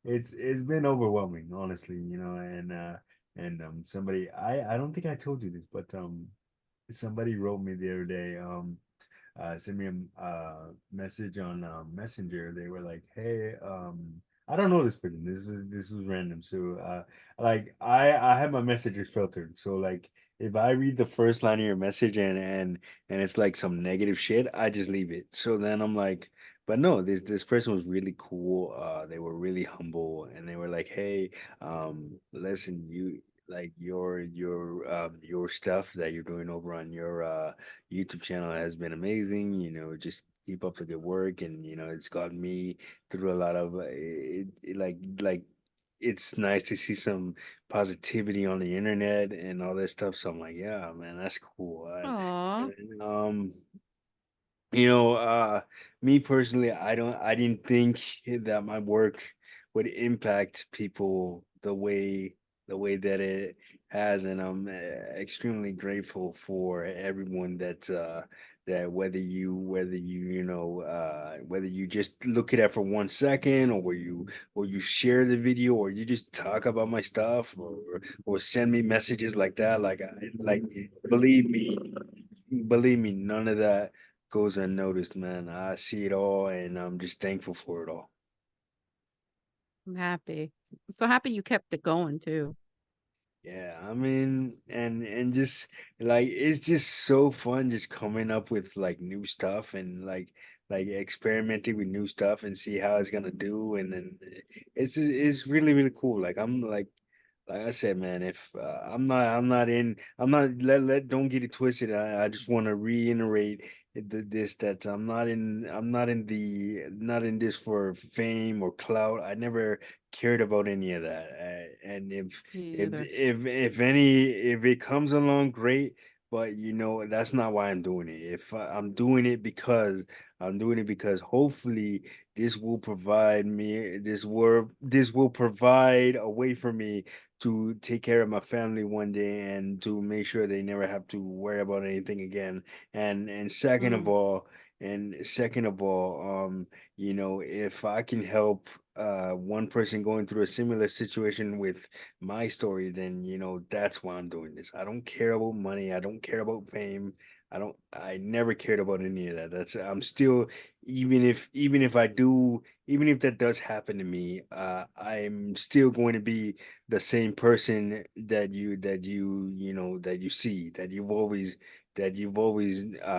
[SPEAKER 1] it's been overwhelming, honestly. And somebody, I don't think I told you this, but somebody wrote me the other day. Sent me a message on Messenger. They were like, "Hey, I don't know this person. This was random. So, like, I have my messages filtered. So, like, if I read the first line of your message and it's like some negative shit, I just leave it. So then I'm like, But no, this person was really cool. They were really humble, and they were like, "Hey, listen, you like your stuff that you're doing over on your YouTube channel has been amazing. You know, just keep up the good work, and you know, it's got me through a lot of like." It's nice to see some positivity on the internet and all that stuff. So I'm like, yeah, man, that's cool.
[SPEAKER 2] Aw.
[SPEAKER 1] And you know, me personally, I didn't think that my work would impact people the way that it has, and I'm extremely grateful for everyone that whether you just look at it for 1 second, or you share the video, or you just talk about my stuff, or send me messages like that, like believe me, believe me, none of that goes unnoticed, man. I see it all, and I'm just thankful for it all.
[SPEAKER 2] I'm happy. I'm so happy you kept it going too.
[SPEAKER 1] Yeah, I mean, and just like it's just so fun just coming up with like new stuff, and like experimenting with new stuff and see how it's gonna do, and then it's really really cool. Like I said, man, if I'm not don't get it twisted. I just want to reiterate this that not in this for fame or clout. I never cared about any of that. And
[SPEAKER 2] Me either.
[SPEAKER 1] if it comes along, great. But you know that's not why I'm doing it. If I'm doing it because I'm doing it because hopefully this will provide a way for me to take care of my family one day, and to make sure they never have to worry about anything again. And
[SPEAKER 2] Mm,
[SPEAKER 1] second of all, you know, if I can help one person going through a similar situation with my story, then you know that's why I'm doing this. I don't care about money. I don't care about fame. I never cared about any of that. That's I'm still, even if I do, even if that does happen to me, I'm still going to be the same person you know that you see that you've always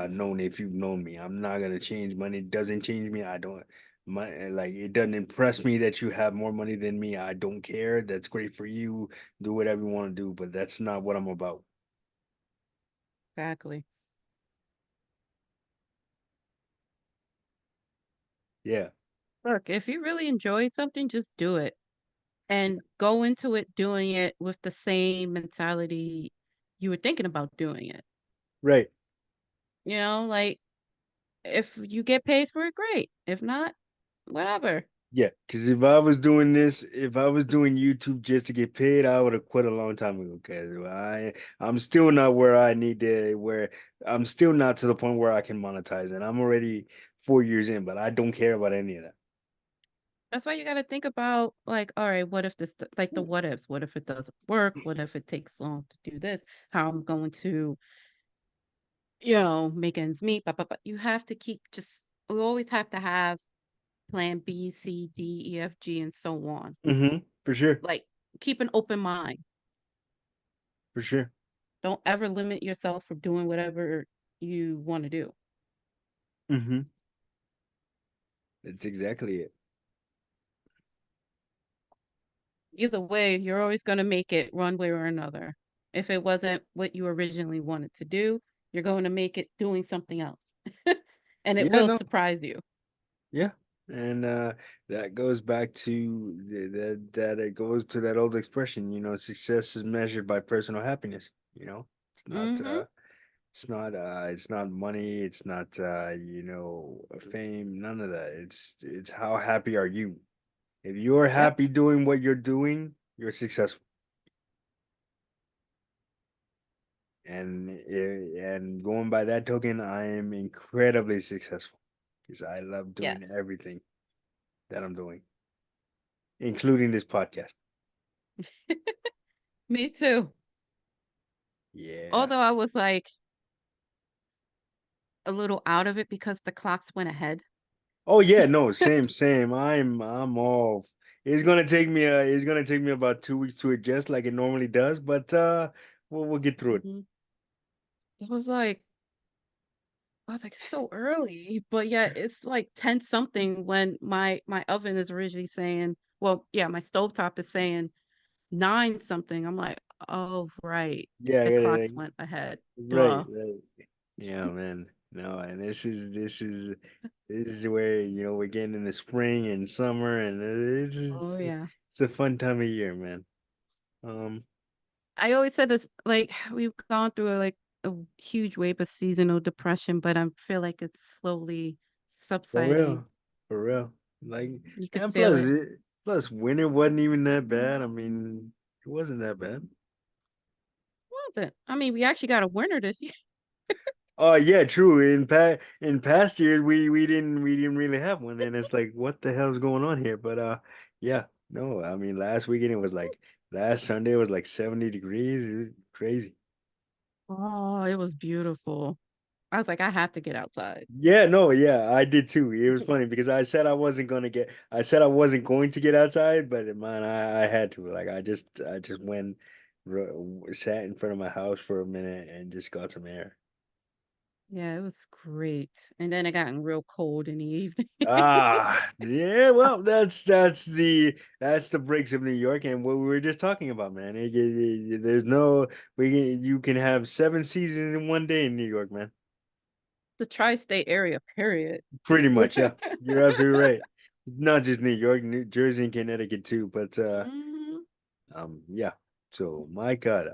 [SPEAKER 1] known. If you've known me, I'm not gonna change. Money doesn't change me. I don't my like it doesn't impress me that you have more money than me. I don't care. That's great for you. Do whatever you want to do, but that's not what I'm about.
[SPEAKER 2] exactly.
[SPEAKER 1] Yeah.
[SPEAKER 2] Look, if you really enjoy something, just do it and go into it doing it with the same mentality you were thinking about doing it.
[SPEAKER 1] Right.
[SPEAKER 2] You know, like if you get paid for it, great. If not, whatever.
[SPEAKER 1] Yeah, because if I was doing YouTube just to get paid, I would have quit a long time ago. Because I'm still not where I need to, where I'm still not to the point where I can monetize, and I'm already 4 years in, but I don't care about any of that.
[SPEAKER 2] That's why you got to think about like, all right, what if this, like the what ifs? What if it doesn't work? What if it takes long to do this? How I'm going to, make ends meet. But you have to keep just. We always have to have plan B, C, D, E, F, G, and so on.
[SPEAKER 1] For sure,
[SPEAKER 2] Like keep an open mind.
[SPEAKER 1] for sure.
[SPEAKER 2] Don't ever limit yourself from doing whatever you want to do.
[SPEAKER 1] hmm That's exactly it.
[SPEAKER 2] Either way, you're always going to make it one way or another. If it wasn't what you originally wanted to do, you're going to make it doing something else. And it
[SPEAKER 1] Yeah,
[SPEAKER 2] will
[SPEAKER 1] no,
[SPEAKER 2] surprise you.
[SPEAKER 1] yeah, and that goes back to that it goes to that old expression. You know, success is measured by personal happiness. You know, it's not.
[SPEAKER 2] Hmm.
[SPEAKER 1] It's not money, it's not fame, none of that. It's how happy are you? If you're
[SPEAKER 2] Yep.
[SPEAKER 1] happy doing what you're doing, you're successful. And going by that token, I am incredibly successful because I love doing
[SPEAKER 2] Yes.
[SPEAKER 1] everything that I'm doing, including this podcast.
[SPEAKER 2] Me too.
[SPEAKER 1] Yeah.
[SPEAKER 2] Although I was like a little out of it because the clocks went ahead.
[SPEAKER 1] Oh yeah, no, same. I'm all it's gonna take me about 2 weeks to adjust like it normally does, but we'll get through it.
[SPEAKER 2] Hmm. It was like I was like, "So early," but yet it's like 10 something when my oven is originally saying, well, yeah, my stovetop is saying 9 something. I'm like, "Oh, right.
[SPEAKER 1] Yeah,
[SPEAKER 2] The
[SPEAKER 1] yeah,
[SPEAKER 2] clocks went ahead.
[SPEAKER 1] right,
[SPEAKER 2] Duh."
[SPEAKER 1] right. Yeah, man. No, and this is where we're getting in the spring and summer, and
[SPEAKER 2] Oh, yeah.
[SPEAKER 1] it's a fun time of year, man. Um,
[SPEAKER 2] I always said this, like, we've gone through, like, a huge wave of seasonal depression, but I feel like it's slowly
[SPEAKER 1] for
[SPEAKER 2] subsiding.
[SPEAKER 1] real, for real. Like,
[SPEAKER 2] You could
[SPEAKER 1] and
[SPEAKER 2] feel
[SPEAKER 1] plus,
[SPEAKER 2] it.
[SPEAKER 1] winter wasn't even that bad. I mean, it wasn't that bad.
[SPEAKER 2] Was it? I mean, we actually got a winter this year.
[SPEAKER 1] Oh yeah, true. In past years, we didn't really have one, and it's like, what the hell's going on here? But yeah, no. I mean, last Sunday it was like 70 degrees. It was crazy.
[SPEAKER 2] Oh, it was beautiful. I was like, "I have to get outside."
[SPEAKER 1] Yeah, no, yeah, I did too. It was funny because I said I wasn't going to get outside, but man, I had to. Like, I just went, sat in front of my house for a minute and just got some air.
[SPEAKER 2] Yeah, it was great, and then it gotten real cold in the evening.
[SPEAKER 1] Yeah, well, that's the breaks of New York and what we were just talking about, man. There's no you can have 7 seasons in one day in New York, man.
[SPEAKER 2] The tri-state area, period.
[SPEAKER 1] Pretty much, yeah. You're absolutely right. Not just New York, New Jersey and Connecticut too, but
[SPEAKER 2] Mhm.
[SPEAKER 1] yeah. So my God,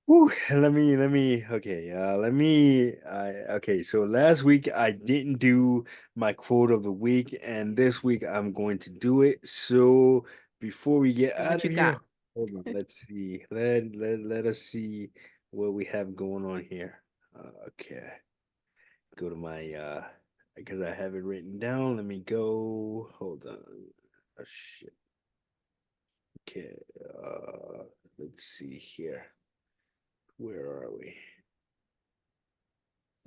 [SPEAKER 1] whew, okay, okay, so last week I didn't do my quote of the week, and this week I'm going to do it. So before we get
[SPEAKER 2] And
[SPEAKER 1] out
[SPEAKER 2] what
[SPEAKER 1] of
[SPEAKER 2] you got?
[SPEAKER 1] here, hold on, let's see. Let us see what we have going on here. Okay, go to my because I have it written down. Let me go. Hold on. Oh shit. Okay, let's see here. Where are we?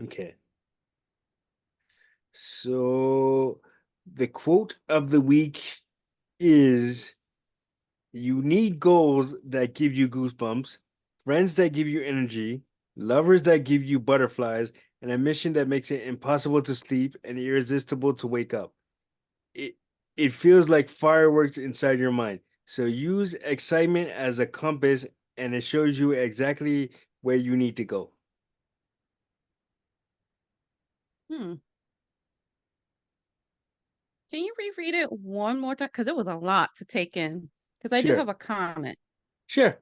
[SPEAKER 1] Okay. So the quote of the week is, you need goals that give you goosebumps, friends that give you energy, lovers that give you butterflies, and a mission that makes it impossible to sleep and irresistible to wake up. It it feels like fireworks inside your mind. So use excitement as a compass, and it shows you exactly where you need to go.
[SPEAKER 2] Hmm. Can you reread it one more time? Because it was a lot to take in. Because I do
[SPEAKER 1] Sure.
[SPEAKER 2] have a comment.
[SPEAKER 1] Sure.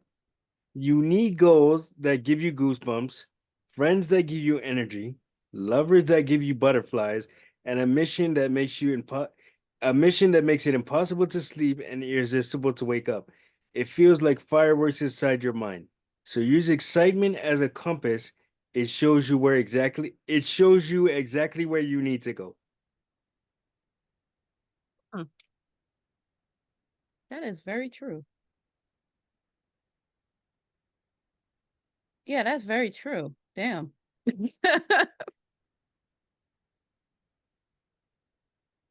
[SPEAKER 1] You need goals that give you goosebumps, friends that give you energy, lovers that give you butterflies, and a mission that makes it impossible to sleep and irresistible to wake up. It feels like fireworks inside your mind. So use excitement as a compass. It shows you exactly where you need to go.
[SPEAKER 2] Hmm. That is very true. Yeah, that's very true. Damn.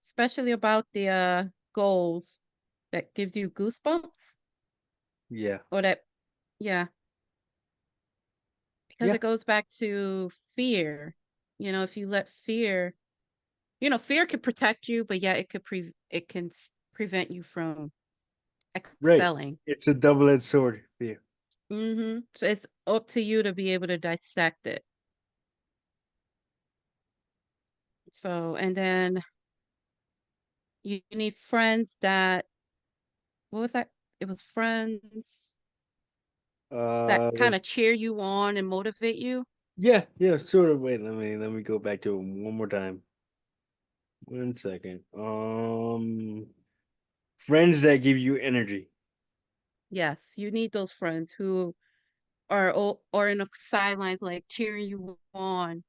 [SPEAKER 2] Especially about the goals that gives you goosebumps
[SPEAKER 1] Yeah.
[SPEAKER 2] or that, yeah, because
[SPEAKER 1] Yeah.
[SPEAKER 2] it goes back to fear. If you let fear, fear could protect you, but yeah, it can prevent you from
[SPEAKER 1] Right.
[SPEAKER 2] excelling.
[SPEAKER 1] It's a double-edged sword. Yeah.
[SPEAKER 2] So it's up to you to be able to dissect it. So, and then you need friends that, what was that? It was friends
[SPEAKER 1] Uh
[SPEAKER 2] that kind of cheer you on and motivate you.
[SPEAKER 1] yeah, yeah, sort of. Wait, let me go back to it one more time. 1 second. Friends that give you energy.
[SPEAKER 2] Yes, you need those friends who are or in the sidelines, like cheering you on,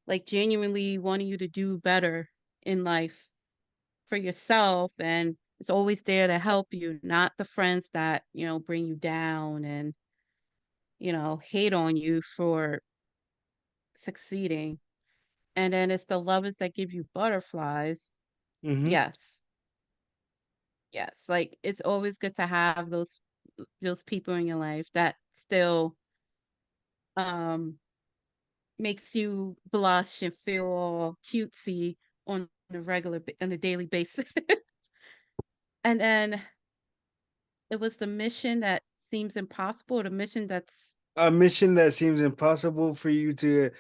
[SPEAKER 2] like genuinely wanting you to do better in life for yourself, and it's always there to help you, not the friends that, bring you down and, hate on you for succeeding. And then it's the lovers that give you butterflies.
[SPEAKER 1] Mm-hmm.
[SPEAKER 2] Yes. Yes. Like it's always good to have those people in your life that still um makes you blush and feel all cutesy on a daily basis. And then it was the mission that seems impossible, or the mission that's
[SPEAKER 1] A mission that seems impossible to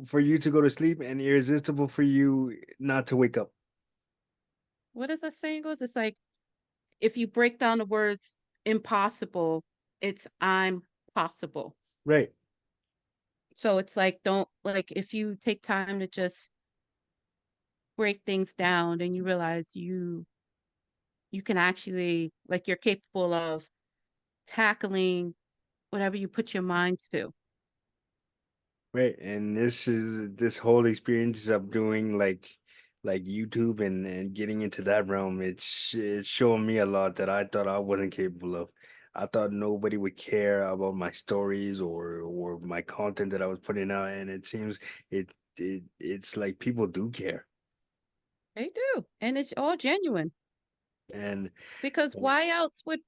[SPEAKER 1] for you to go to sleep and irresistible for you not to wake up.
[SPEAKER 2] what is that saying goes? It's like if you break down the words impossible, it's I'm possible.
[SPEAKER 1] Right.
[SPEAKER 2] So it's like don't like if you take time to just break things down, then you realize you can actually like you're capable of tackling whatever you put your mind to.
[SPEAKER 1] Right. And this whole experience of doing like YouTube and getting into that realm, it's showing me a lot that I thought I wasn't capable of. I thought nobody would care about my stories or my content that I was putting out, and it seems it's like people do care.
[SPEAKER 2] They do. And it's all genuine.
[SPEAKER 1] And
[SPEAKER 2] Because why else would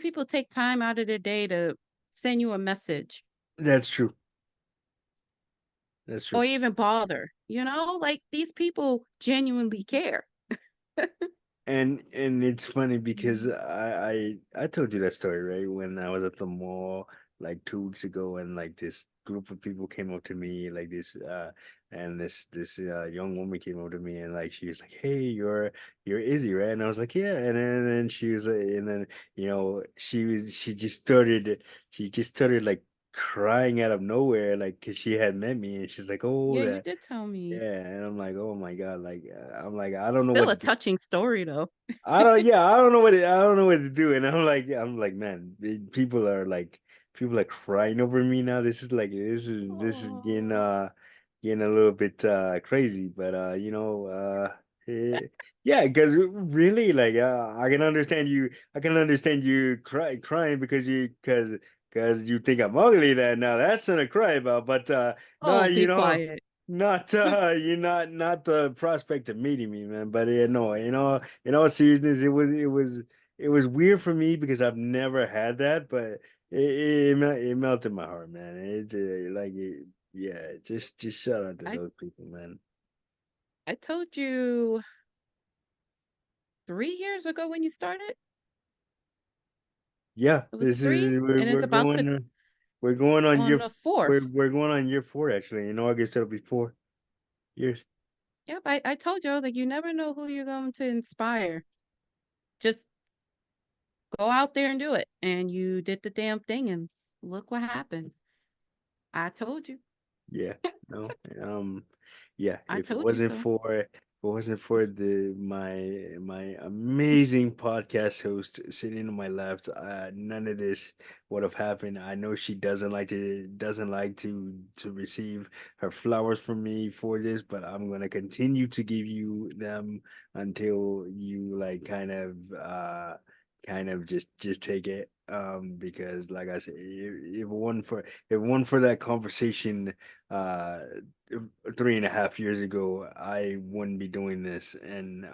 [SPEAKER 2] people take time out of their day to send you a message
[SPEAKER 1] that's true. That's true.
[SPEAKER 2] or even bother? You know, like these people genuinely care.
[SPEAKER 1] And it's funny because I told you that story, right? When I was at the mall like 2 weeks ago, and like this group of people came up to me, like this and this young woman came up to me, and like she was like, "Hey, you're Izzy, right?" And I was like, "Yeah." And then she was and then she just started like crying out of nowhere, like because she had met me, and she's like, "Oh,
[SPEAKER 2] Yeah, you
[SPEAKER 1] that."
[SPEAKER 2] did tell me.
[SPEAKER 1] Yeah, and I'm like, "Oh my God," like I'm like, I don't know
[SPEAKER 2] Still
[SPEAKER 1] what
[SPEAKER 2] a
[SPEAKER 1] to do.
[SPEAKER 2] touching story though.
[SPEAKER 1] I don't know I don't know what to do. And I'm like, man, people are crying over me now. This is
[SPEAKER 2] Oh.
[SPEAKER 1] getting a little bit crazy. But eh, yeah, because really, like, I can understand you crying because you think I'm ugly. That now that's not to cry about. But no,
[SPEAKER 2] Oh, be quiet.
[SPEAKER 1] not you're not the prospect of meeting me, man. But yeah, no, in all seriousness, it was weird for me because I've never had that, but it melted my heart, man. It's yeah, just shout out to
[SPEAKER 2] I
[SPEAKER 1] those people, man.
[SPEAKER 2] I told you 3 years ago when you started.
[SPEAKER 1] Yeah,
[SPEAKER 2] It was
[SPEAKER 1] this is
[SPEAKER 2] three, and it's about to
[SPEAKER 1] we're going on
[SPEAKER 2] on the fourth.
[SPEAKER 1] we're going on year 4 actually. In August it'll be 4 years.
[SPEAKER 2] Yep, I told you I was like, you never know who you're going to inspire. Just go out there and do it. And you did the damn thing, and look what happens. I told you.
[SPEAKER 1] Yeah, no, yeah.
[SPEAKER 2] I told you so.
[SPEAKER 1] If it wasn't for the my amazing podcast host sitting on my left, none of this would have happened. I know she doesn't like to receive her flowers from me for this, but I'm gonna continue to give you them until you like kind of just take it. Because like I said, if it weren't for that conversation uh 3.5 years ago, I wouldn't be doing this. And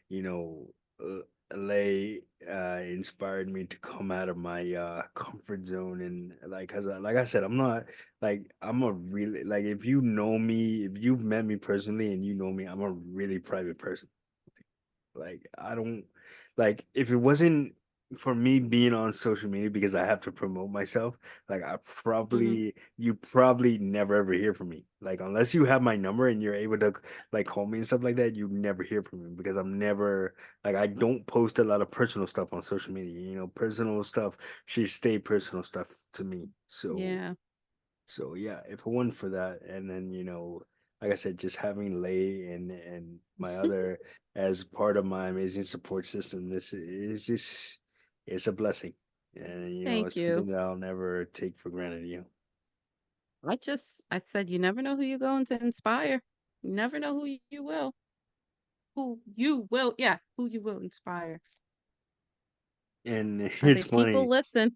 [SPEAKER 1] you know lay inspired me to come out of my comfort zone. And like, cause like I said, I'm not like, I'm a really, like, if you know me, if you've met me personally and you know me, I'm a really private person. Like, I don't, like, if it wasn't for me being on social media because I have to promote myself, like,
[SPEAKER 2] Hmm.
[SPEAKER 1] you probably never ever hear from me. Like, unless you have my number and you're able to like call me and stuff like that, you never hear from me because I'm never, like, I don't post a lot of personal stuff on social media. Personal stuff should stay personal stuff to me.
[SPEAKER 2] Yeah.
[SPEAKER 1] So yeah, if it wasn't for that, and then like I said, just having Lay and my other as part of my amazing support system, this is just, it's a blessing, and
[SPEAKER 2] Thank
[SPEAKER 1] it's
[SPEAKER 2] you.
[SPEAKER 1] something that I'll never take for granted.
[SPEAKER 2] I said, you never know who you're going to inspire. You never know yeah, who you will inspire.
[SPEAKER 1] And
[SPEAKER 2] I say, people listen.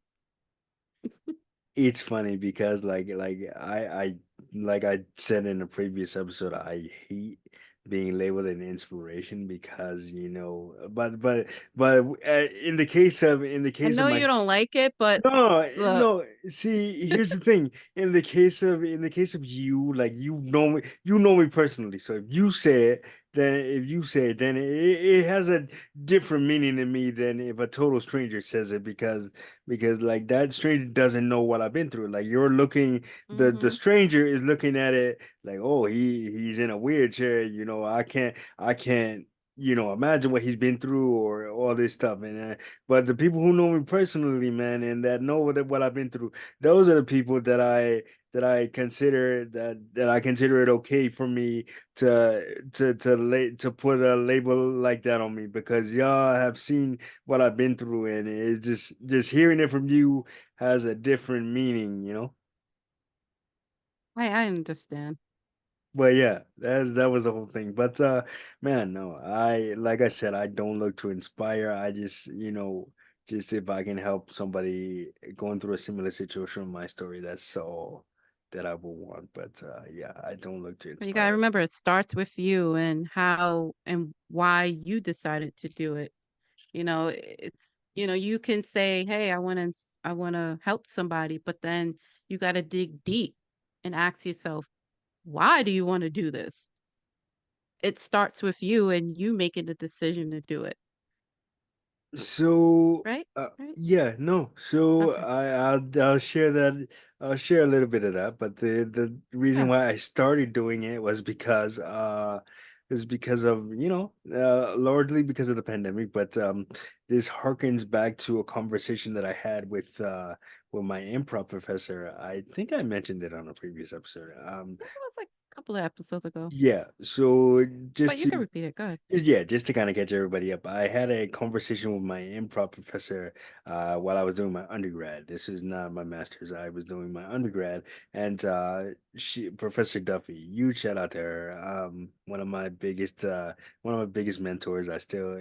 [SPEAKER 1] it's funny because like I said in a previous episode, being labeled an inspiration because but in the case of
[SPEAKER 2] I know
[SPEAKER 1] my
[SPEAKER 2] you don't like it, but
[SPEAKER 1] no,
[SPEAKER 2] look,
[SPEAKER 1] no. See, here's the thing. In the case of you, like you know me personally. So if you say it, then it has a different meaning to me than if a total stranger says it because like that stranger doesn't know what I've been through. Like you're looking, the
[SPEAKER 2] hmm
[SPEAKER 1] stranger is looking at it like, oh, he's in a wheelchair. I can't. Imagine what he's been through or all this stuff, and but the people who know me personally, man, and that know what I've been through, those are the people that I consider it okay for me to put a label like that on me because y'all have seen what I've been through, and it's just hearing it from you has a different meaning.
[SPEAKER 2] I understand.
[SPEAKER 1] But yeah, that was the whole thing. But man, no, I like I said, I don't look to inspire. I just if I can help somebody going through a similar situation with my story, that's all that I would want. But yeah, I don't look to
[SPEAKER 2] But you gotta
[SPEAKER 1] inspire.
[SPEAKER 2] remember it starts with you and how and why you decided to do it. You can say, "Hey, I want to help somebody," but then you got to dig deep and ask yourself, "Why do you want to do this?" It starts with you and you making the decision to do it,
[SPEAKER 1] So,
[SPEAKER 2] right? Right?
[SPEAKER 1] yeah, no. So
[SPEAKER 2] Okay.
[SPEAKER 1] I'll share that. I'll share a little bit of that. But the reason
[SPEAKER 2] Yeah.
[SPEAKER 1] why I started doing it was because of largely because of the pandemic. But this harkens back to a conversation that I had with my improv professor. I think I mentioned it on a previous episode.
[SPEAKER 2] That was like a couple of episodes ago,
[SPEAKER 1] Yeah. So
[SPEAKER 2] but
[SPEAKER 1] just
[SPEAKER 2] you can
[SPEAKER 1] to
[SPEAKER 2] repeat it. Go ahead.
[SPEAKER 1] yeah, just to kind of catch everybody up, I had a conversation with my improv professor while I was doing my undergrad. This is not my master's. I was doing my undergrad, and Professor Duffy, huge shout out to her. One of my biggest mentors.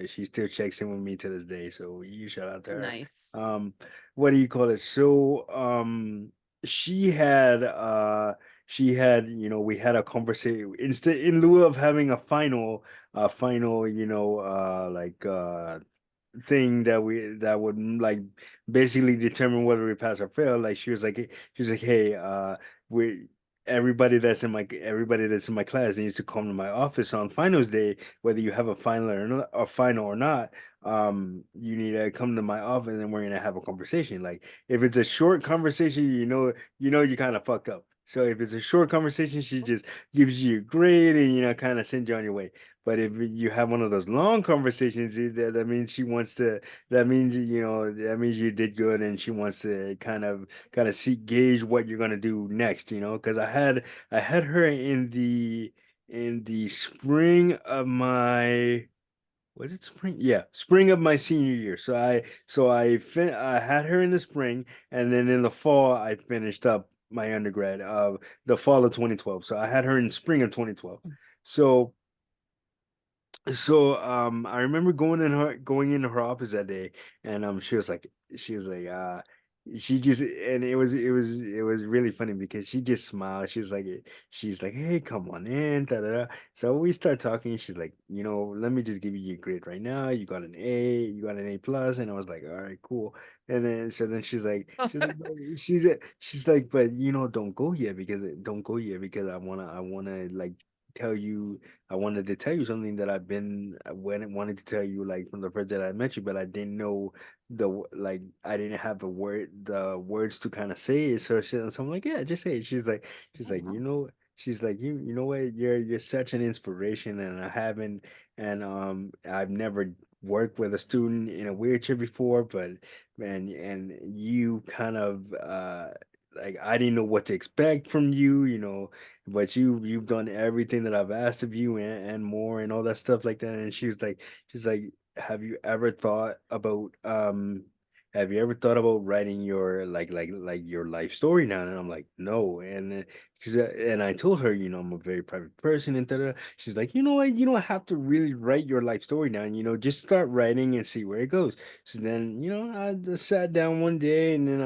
[SPEAKER 1] She still checks in with me to this day. So huge shout out to her.
[SPEAKER 2] Nice.
[SPEAKER 1] Um, what do you call it? So she had we had a conversation instead in lieu of having a final thing that would like basically determine whether we pass or fail. Like she was like, hey, we everybody that's in my class needs to come to my office on finals day, whether you have a final or not. You need to come to my office and we're gonna have a conversation. Like if it's a short conversation, you kind of fucked up. So if it's a short conversation, she just gives you a grade and kind of sends you on your way. But if you have one of those long conversations, that means she wants to. That means you did good, and she wants to kind of see gauge what you're gonna do next. Because I had her in the spring of my was it spring? Yeah, spring of my senior year. I had her in the spring, and then in the fall I finished up my undergrad. The fall of 2012. So I had her in spring of 2012. So I remember going into her office that day, and she was like she just and it was really funny because she just smiled. She's like, hey, come on in, da, da, da. So we start talking. She's like, let me just give you your grade right now. You got an A plus, and I was like, all right, cool. And then she's like, but don't go yet because I wanna like tell you I wanted to tell you something that wanted to tell you like from the first day I met you, but I didn't know I didn't have the words to kind of say it. So I'm like, yeah, just say it. She's
[SPEAKER 2] Oh,
[SPEAKER 1] like,
[SPEAKER 2] wow.
[SPEAKER 1] you know what, you're such an inspiration, and I've never worked with a student in a wheelchair before, but man, and you kind of like I didn't know what to expect from you, but you've done everything that I've asked of you and more and all that stuff like that. And she's like, have you ever thought about writing your like your life story now? And I'm like, no. And I told her, I'm a very private person, and she's like, you know what, you don't have to really write your life story down, just start writing and see where it goes. So then, I just sat down one day, and then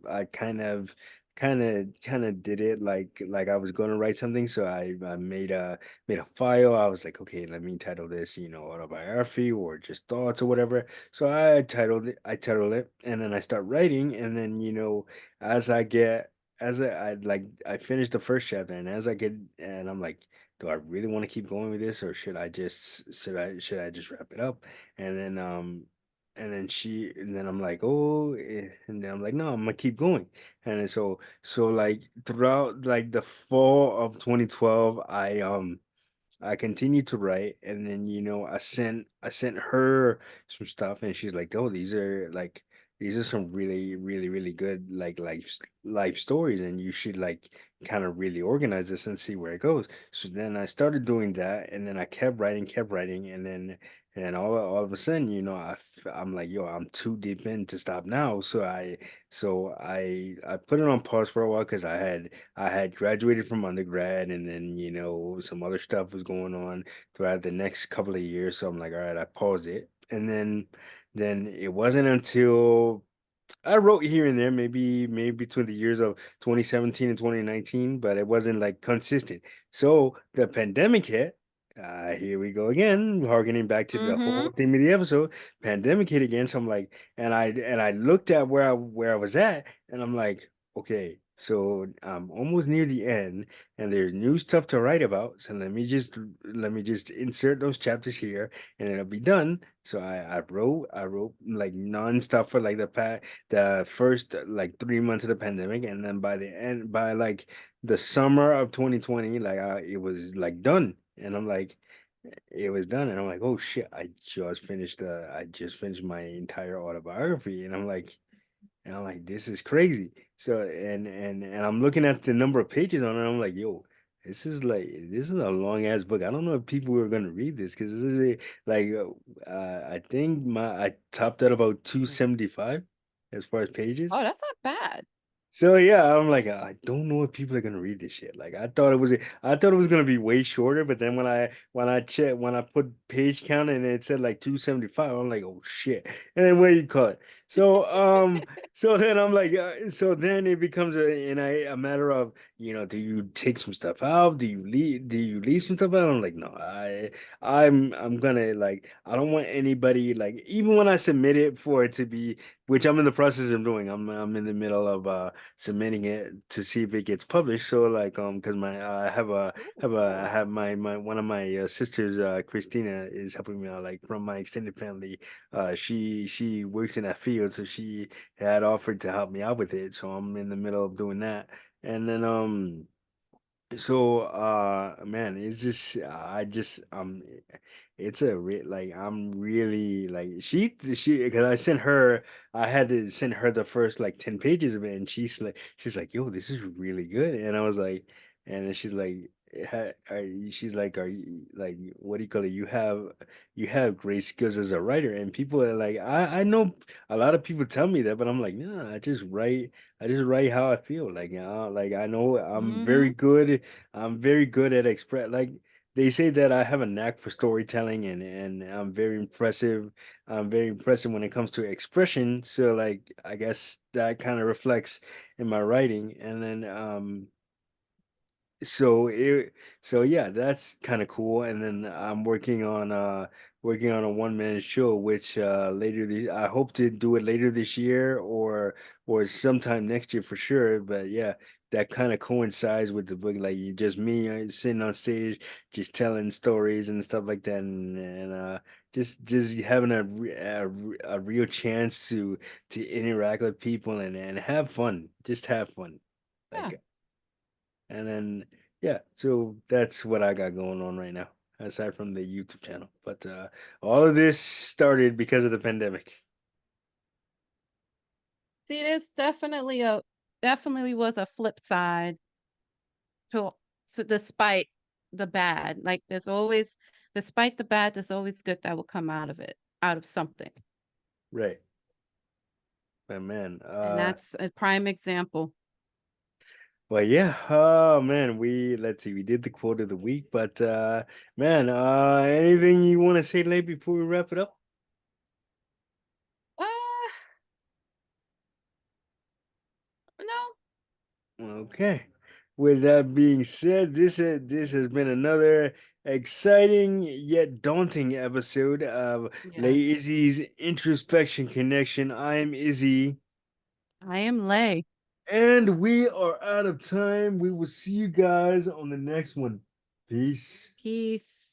[SPEAKER 1] I kind of kind of did it like I was going to write something. So I made a file. I was like, okay, let me title this, autobiography or just thoughts or whatever. So I titled it, and then I start writing, and then as I get I finished the first chapter, and as I get and I'm like, do I really want to keep going with this, or should I just wrap it up? And then and then I'm like, oh, and then I'm like, no, I'm gonna keep going. And then so like throughout like the fall of 2012, I continued to write, and then I sent her some stuff, and she's like, "Oh, these are some really really really good life stories, and you should like kind of really organize this and see where it goes." So then I started doing that, and then I kept writing, and all of a sudden, I'm like, "Yo, I'm too deep in to stop now." So I put it on pause for a while because I had graduated from undergrad, and then some other stuff was going on throughout the next couple of years. So I'm like, all right, I paused it, and then it wasn't until I wrote here and there, maybe between the years of 2017 and 2019, but it wasn't like consistent. So the pandemic hit. Here we go again, harkening back to the
[SPEAKER 2] Mm-hmm.
[SPEAKER 1] whole theme of the episode. Pandemic hit again, so I'm like, and I looked at where I was at, and I'm like, okay, so I'm almost near the end, and there's new stuff to write about. So let me just insert those chapters here, and it'll be done. So I wrote like nonstop for like the first like 3 months of the pandemic, and then by like the summer of 2020, like it was like done, and I'm like, it was done, and I'm like, oh shit, I just finished my entire autobiography, and I'm like, this is crazy. So and I'm looking at the number of pages on it. I'm like, yo, this is a long ass book. I don't know if people are gonna read this because this is like I think I topped at about 275 as far as pages.
[SPEAKER 2] Oh, that's not bad.
[SPEAKER 1] So yeah, I'm like, I don't know if people are gonna read this shit. Like I thought it was gonna be way shorter, but then when I put page count and it said like 275, I'm like, oh shit. And then where you cut. So so then I'm like, so then it becomes a matter of, do you take some stuff out? Do you leave some stuff out? I'm like, no, I'm gonna like I don't want anybody like even when I submit it for it to be, which I'm in the process of doing. I'm in the middle of submitting it to see if it gets published. So like because my I have my one of my sisters, Christina, is helping me out like from my extended family. She works in that field, so she had offered to help me out with it. So I'm in the middle of doing that, and then so man, it's just I just it's like I'm really like she because I had to send her the first like 10 pages of it, and she's like, yo, this is really good. And I was like, and then she's like, she's like, are you like, what do you call it, you have great skills as a writer. And people are like, I know a lot of people tell me that, but I'm like, no, I just write how I feel. Like I know
[SPEAKER 2] Mm-hmm.
[SPEAKER 1] I'm very good at express. Like they say that I have a knack for storytelling, and I'm very impressive when it comes to expression. So like I guess that kind of reflects in my writing. And then so it so yeah, that's kind of cool. And then I'm working on a one-man show, which I hope to do it later this year, or sometime next year for sure. But yeah, that kind of coincides with the book, like you just me sitting on stage just telling stories and stuff like that, and just having a real chance to interact with people, and have fun, just have fun,
[SPEAKER 2] Yeah.
[SPEAKER 1] like. And then yeah, so that's what I got going on right now, aside from the YouTube channel. But all of this started because of the pandemic.
[SPEAKER 2] See, there's definitely was a flip side to despite the bad. Like there's always, despite the bad, there's always good that will come out of it, out of something.
[SPEAKER 1] Right. But man,
[SPEAKER 2] And that's a prime example.
[SPEAKER 1] well yeah, oh man, let's see, we did the quote of the week, but man, anything you want to say late before we wrap it up?
[SPEAKER 2] Uh, no,
[SPEAKER 1] Okay. With that being said, this has been another exciting yet daunting episode of Lay
[SPEAKER 2] Yes.
[SPEAKER 1] Izzy's Introspection Connection. I am Izzy,
[SPEAKER 2] I am Lay.
[SPEAKER 1] and we are out of time. We will see you guys on the next one. Peace.
[SPEAKER 2] Peace.